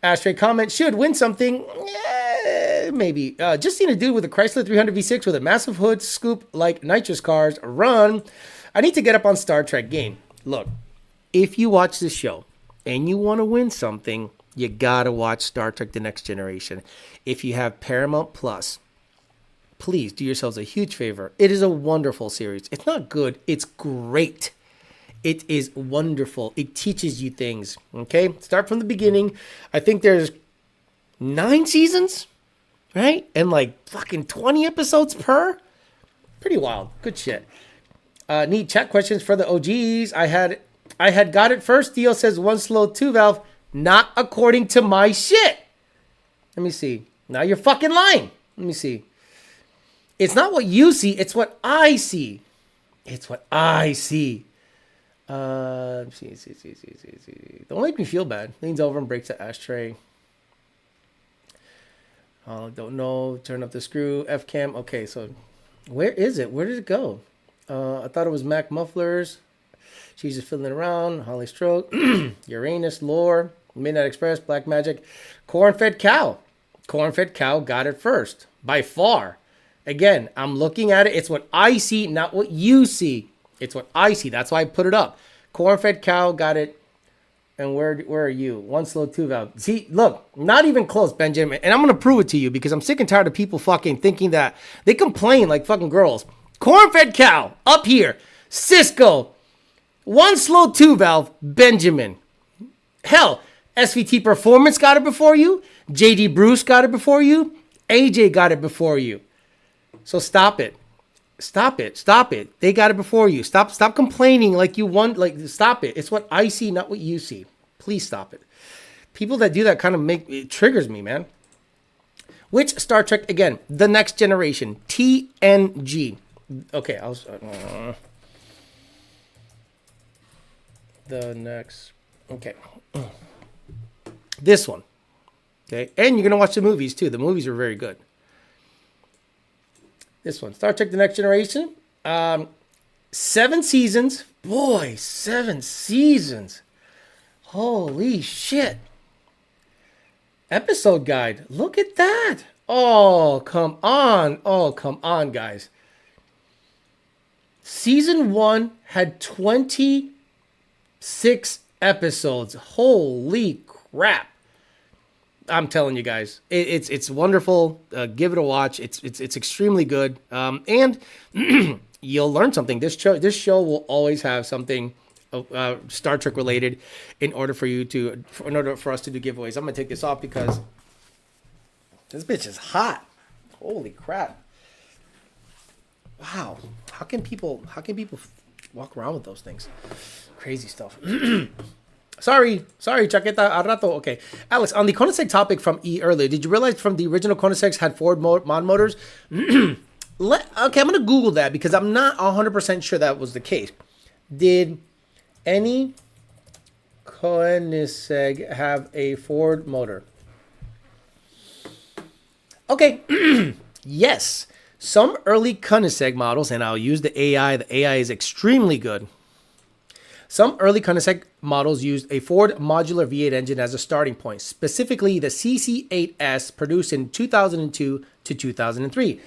Speaker 1: Ashtray comment, should win something. Maybe. Just seen a dude with a Chrysler 300 V6 with a massive hood scoop like nitrous cars. Run. I need to get up on Star Trek game. Look, if you watch this show and you want to win something, you gotta watch Star Trek The Next Generation. If you have Paramount Plus, please do yourselves a huge favor. It is a wonderful series. It's not good. It's great. It is wonderful. It teaches you things. Okay? Start from the beginning. I think there's 9 seasons, right? And like fucking 20 episodes per. Pretty wild. Good shit. Need chat questions for the OGs. I had got it first. Theo says 1 slow 2 valve. Not according to my shit. Let me see. Now you're fucking lying. Let me see. It's not what you see. It's what I see. It's what I see. See. Don't make me feel bad. Leans over and breaks the ashtray. Don't know. Turn up the screw. F-cam. Okay, so where is it? Where did it go? I thought it was Mac Mufflers. She's just fiddling around. Holly Stroke. Uranus. Lore. Midnight Express. Black Magic. Corn-fed cow. Corn-fed cow got it first. By far. Again, I'm looking at it. It's what I see, not what you see. It's what I see. That's why I put it up. Corn-fed cow got it. And where are you? 1 slow 2 valve. See, look, not even close, Benjamin. And I'm going to prove it to you because I'm sick and tired of people fucking thinking that they complain like fucking girls. Corn-fed cow up here. Sisko. 1 slow 2 valve. Benjamin. Hell, SVT Performance got it before you. JD Bruce got it before you. AJ got it before you. So stop it. Stop it. They got it before you. Stop complaining like you want. Like, stop it. It's what I see, not what you see. Please stop it. People that do that kind of it triggers me, man. Which Star Trek, again, The Next Generation, TNG. Okay, the next, okay. This one. Okay, and you're going to watch the movies, too. The movies are very good. This one, Star Trek The Next Generation. 7 seasons. Boy, 7 seasons. Holy shit. Episode guide. Look at that. Oh, come on. Oh, come on, guys. Season 1 had 26 episodes. Holy crap. I'm telling you guys, it's wonderful. Give it a watch. It's extremely good, and you'll learn something. This show will always have something Star Trek related in order for us to do giveaways. I'm gonna take this off because this bitch is hot. Holy crap! Wow, how can people walk around with those things? Crazy stuff. Sorry, chaqueta a rato. Okay, Alex, on the Koenigsegg topic from E earlier, did you realize from the original Koenigsegg's had Ford mod motors? Okay, I'm going to Google that because I'm not 100% sure that was the case. Did any Koenigsegg have a Ford motor? Okay, yes. Some early Koenigsegg models, and I'll use the AI. The AI is extremely good. Some early Koenigsegg models used a Ford modular V8 engine as a starting point, specifically the CC8S produced in 2002 to 2003.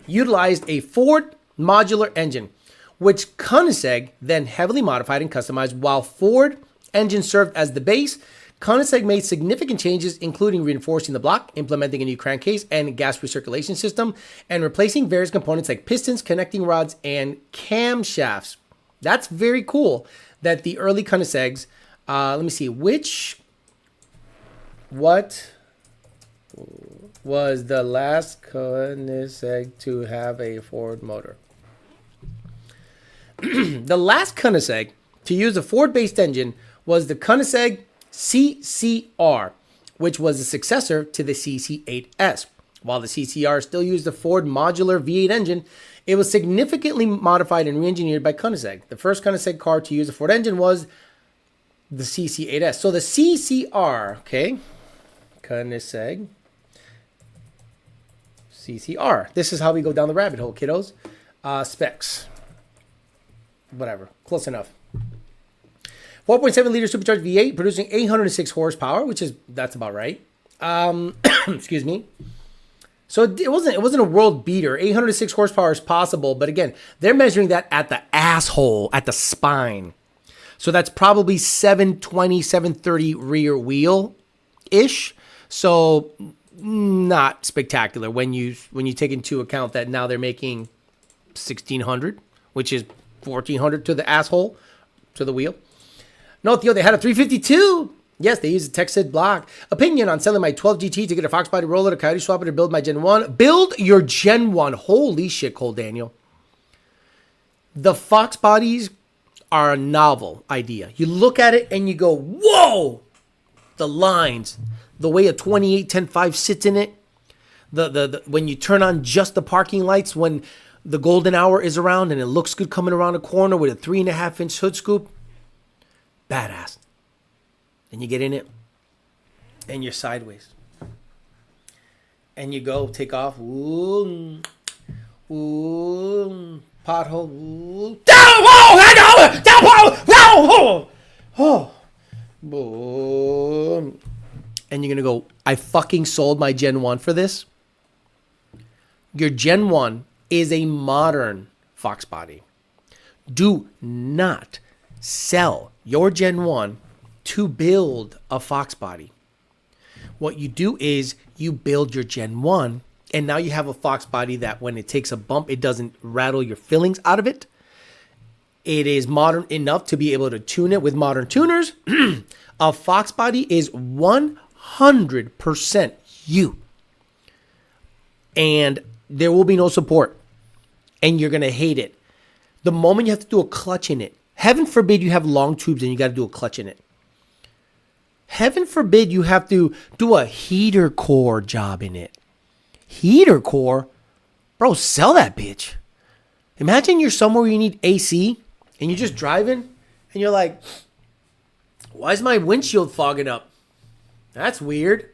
Speaker 1: Utilized a Ford modular engine, which Koenigsegg then heavily modified and customized. While Ford engine served as the base, Koenigsegg made significant changes, including reinforcing the block, implementing a new crankcase and gas recirculation system, and replacing various components like pistons, connecting rods, and camshafts. That's very cool that the early Koenigsegg's, let me see, what was the last Koenigsegg to have a Ford motor? The last Koenigsegg to use a Ford-based engine was the Koenigsegg CCR, which was the successor to the CC8S. While the CCR still used the Ford modular V8 engine, it was significantly modified and re-engineered by Koenigsegg. The first Koenigsegg car to use a Ford engine was the CC8S. So the CCR, okay, Koenigsegg CCR. This is how we go down the rabbit hole, kiddos. Specs. Whatever, close enough. 4.7 liter supercharged V8 producing 806 horsepower, that's about right. Excuse me. So it wasn't a world beater. 806 horsepower is possible, but again, they're measuring that at the asshole, at the spine. So that's probably 720, 730 rear wheel ish. So not spectacular when you take into account that now they're making 1600, which is 1400 to the asshole, to the wheel. No, Theo, they had a 352. Yes, they used a Texid block. Opinion on selling my 12 GT to get a Fox body roller, a Coyote swapper to build my Gen 1. Build your Gen 1. Holy shit, Cole Daniel. The Fox bodies are a novel idea. You look at it and you go, whoa! The lines, the way a 28-10-5 sits in it, the when you turn on just the parking lights when the golden hour is around and it looks good coming around a corner with a 3.5-inch hood scoop. Badass. And you get in it, and you're sideways. And you go, take off. Ooh, ooh, pothole. Ooh. Down, whoa, down, whoa, oh, boom. And you're going to go, I fucking sold my Gen 1 for this. Your Gen 1 is a modern Fox body. Do not sell your Gen 1 to build a Fox body. What you do is you build your Gen 1, and now you have a Fox body that when it takes a bump, it doesn't rattle your fillings out of it. It is modern enough to be able to tune it with modern tuners. A Fox body is 100% you. And there will be no support. And you're going to hate it. The moment you have to do a clutch in it, heaven forbid you have long tubes and you got to do a clutch in it. Heaven forbid you have to do a heater core job in it. Heater core? Bro, sell that bitch. Imagine you're somewhere where you need AC and you're just driving and you're like, why is my windshield fogging up? That's weird.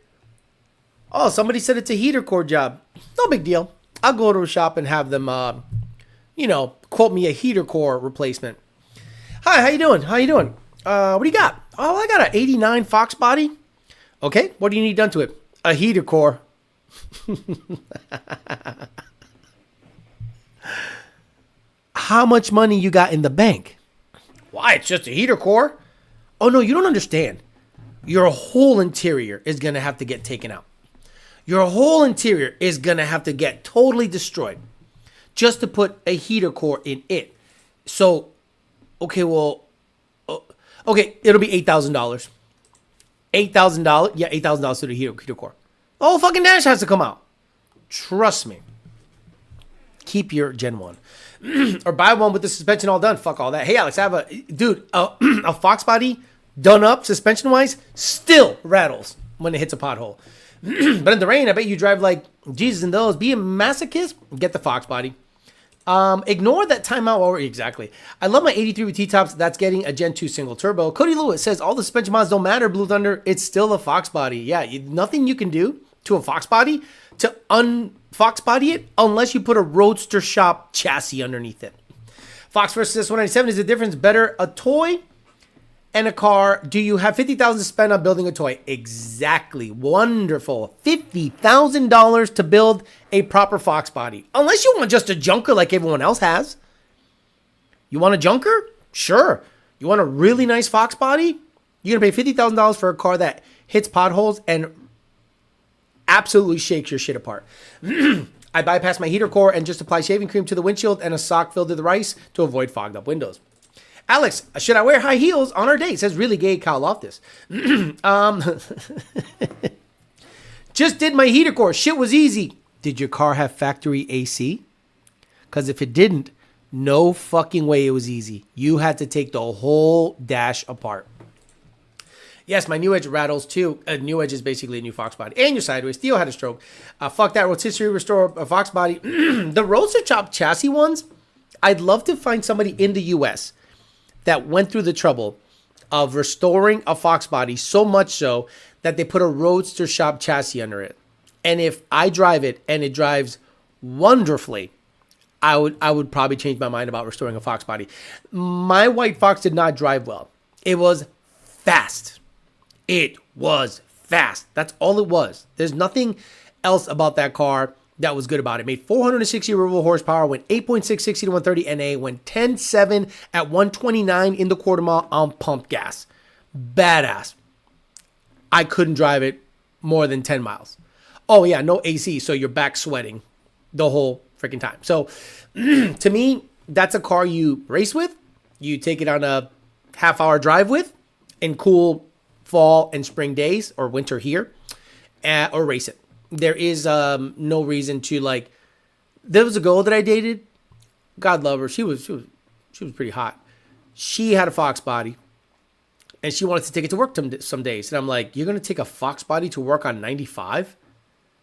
Speaker 1: Oh, somebody said it's a heater core job. No big deal. I'll go to a shop and have them, quote me a heater core replacement. Hi, how you doing? What do you got? Oh, I got an 89 Fox body. Okay, what do you need done to it? A heater core. How much money you got in the bank? Why, it's just a heater core. Oh, no, you don't understand. Your whole interior is going to have to get taken out. Your whole interior is going to have to get totally destroyed just to put a heater core in it. So, okay, it'll be $8,000. $8,000? Yeah, $8,000 to the heater core. The whole fucking dash has to come out. Trust me. Keep your Gen 1. Or buy one with the suspension all done. Fuck all that. Hey, Alex, I have a Fox body Done up, suspension-wise, still rattles when it hits a pothole. But in the rain, I bet you drive like Jesus in those. Be a masochist, get the Fox body. Ignore that timeout already. Exactly. I love my 83 with T-tops. That's getting a Gen 2 single turbo. Cody Lewis says, all the suspension mods don't matter, Blue Thunder. It's still a Fox body. Yeah, nothing you can do to a Fox body to un-Fox body it unless you put a Roadster Shop chassis underneath it. Fox versus S197 is the difference. Better a toy and a car. Do you have $50,000 to spend on building a toy? Exactly. Wonderful. $50,000 to build a proper Fox body. Unless you want just a junker like everyone else has. You want a junker? Sure. You want a really nice Fox body? You're going to pay $50,000 for a car that hits potholes and absolutely shakes your shit apart. I bypass my heater core and just apply shaving cream to the windshield and a sock filled with rice to avoid fogged up windows. Alex, should I wear high heels on our date? Says really gay Kyle Loftus. Just did my heater core. Shit was easy. Did your car have factory AC? Because if it didn't, no fucking way it was easy. You had to take the whole dash apart. Yes, my New Edge rattles too. A New Edge is basically a new Fox body. And your sideways. Theo had a stroke. Fuck that. Rotisserie restore a Fox body. The Roadster Chop chassis ones, I'd love to find somebody in the U.S. that went through the trouble of restoring a Fox body so much so that they put a Roadster Shop chassis under it. And if I drive it and it drives wonderfully, I would probably change my mind about restoring a Fox body. My white Fox did not drive well. It was fast. It was fast. That's all it was. There's nothing else about that car that was good about it. Made 460 revolve horsepower, went 8.6, 60 to 130 NA, went 10.7 at 129 in the quarter mile on pump gas. Badass. I couldn't drive it more than 10 miles. Oh yeah, no AC, so you're back sweating the whole freaking time. So to me, that's a car you race with. You take it on a half-hour drive with in cool fall and spring days or winter here, or race it. There is no reason to like. There was a girl that I dated. God love her. She was pretty hot. She had a Fox body, and she wanted to take it to work some days. And I'm like, you're gonna take a Fox body to work on 95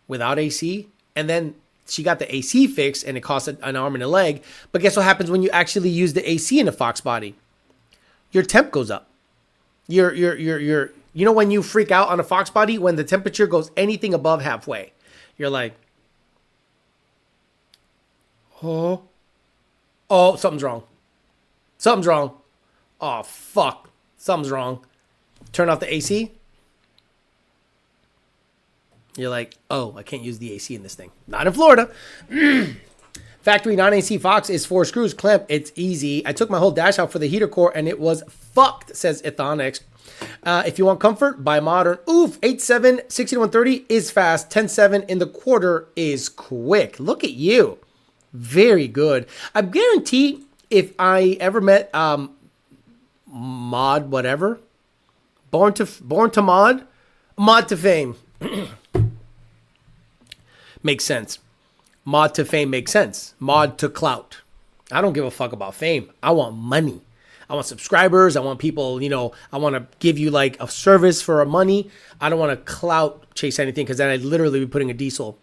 Speaker 1: without AC? And then she got the AC fixed, and it cost an arm and a leg. But guess what happens when you actually use the AC in a Fox body? Your temp goes up. You know when you freak out on a Fox body when the temperature goes anything above halfway, you're like, oh, something's wrong. Something's wrong. Oh, fuck. Something's wrong. Turn off the AC. You're like, oh, I can't use the AC in this thing. Not in Florida. Factory non-AC Fox is 4 screws clamp. It's easy. I took my whole dash out for the heater core and it was fucked, says Ethonix. If you want comfort, buy modern. Oof, 8.7, 60 to 130 is fast. 10.7 in the quarter is quick. Look at you. Very good. I guarantee if I ever met Mod whatever, Born to Mod to Fame. Makes sense. Mod to fame makes sense. Mod to clout. I don't give a fuck about fame. I want money. I want subscribers. I want people, I want to give you like a service for money. I don't want to clout chase anything because then I'd literally be putting a diesel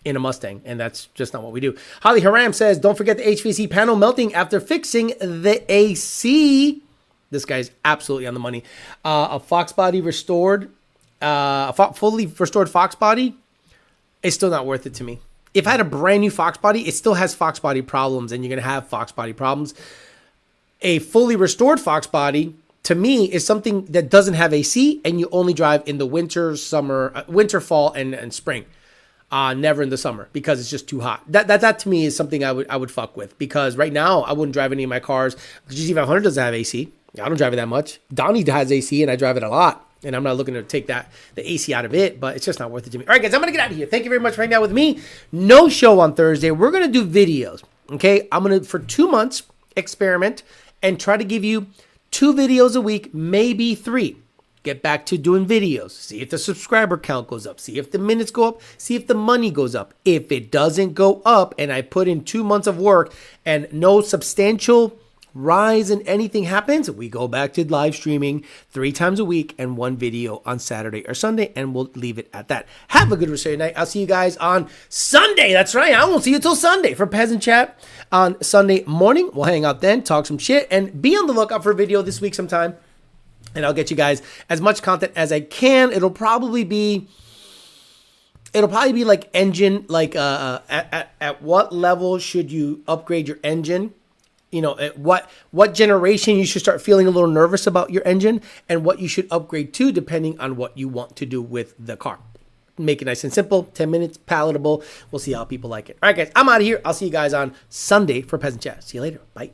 Speaker 1: in a Mustang, and that's just not what we do. Holly Haram says, don't forget the HVAC panel melting after fixing the AC. This guy's absolutely on the money. A Fox body restored, fully restored Fox body is still not worth it to me. If I had a brand new Fox body, it still has Fox body problems, and you're going to have Fox body problems. A fully restored Fox body, to me, is something that doesn't have AC, and you only drive in the winter, fall, and spring. Never in the summer, because it's just too hot. That to me is something I would fuck with, because right now I wouldn't drive any of my cars. The GT500 doesn't have AC. I don't drive it that much. Donnie has AC, and I drive it a lot. And I'm not looking to take the AC out of it, but it's just not worth it to me. All right, guys, I'm going to get out of here. Thank you very much for hanging out with me. No show on Thursday. We're going to do videos, okay? I'm going to, for 2 months, experiment and try to give you 2 videos a week, maybe 3. Get back to doing videos. See if the subscriber count goes up. See if the minutes go up. See if the money goes up. If it doesn't go up and I put in 2 months of work and no substantial rise and anything happens, we go back to live streaming 3 times a week and 1 video on Saturday or Sunday, and we'll leave it at that. Have a good rest of your night. I'll see you guys on Sunday. That's right. I won't see you till Sunday for Peasant Chat on Sunday morning. We'll hang out then, talk some shit, and be on the lookout for a video this week sometime. And I'll get you guys as much content as I can. It'll probably be like engine, like at what level should you upgrade your engine? You know, at what generation you should start feeling a little nervous about your engine, and what you should upgrade to depending on what you want to do with the car. Make it nice and simple, 10 minutes, palatable. We'll see how people like it. All right, guys, I'm out of here. I'll see you guys on Sunday for Peasant Chat. See you later. Bye.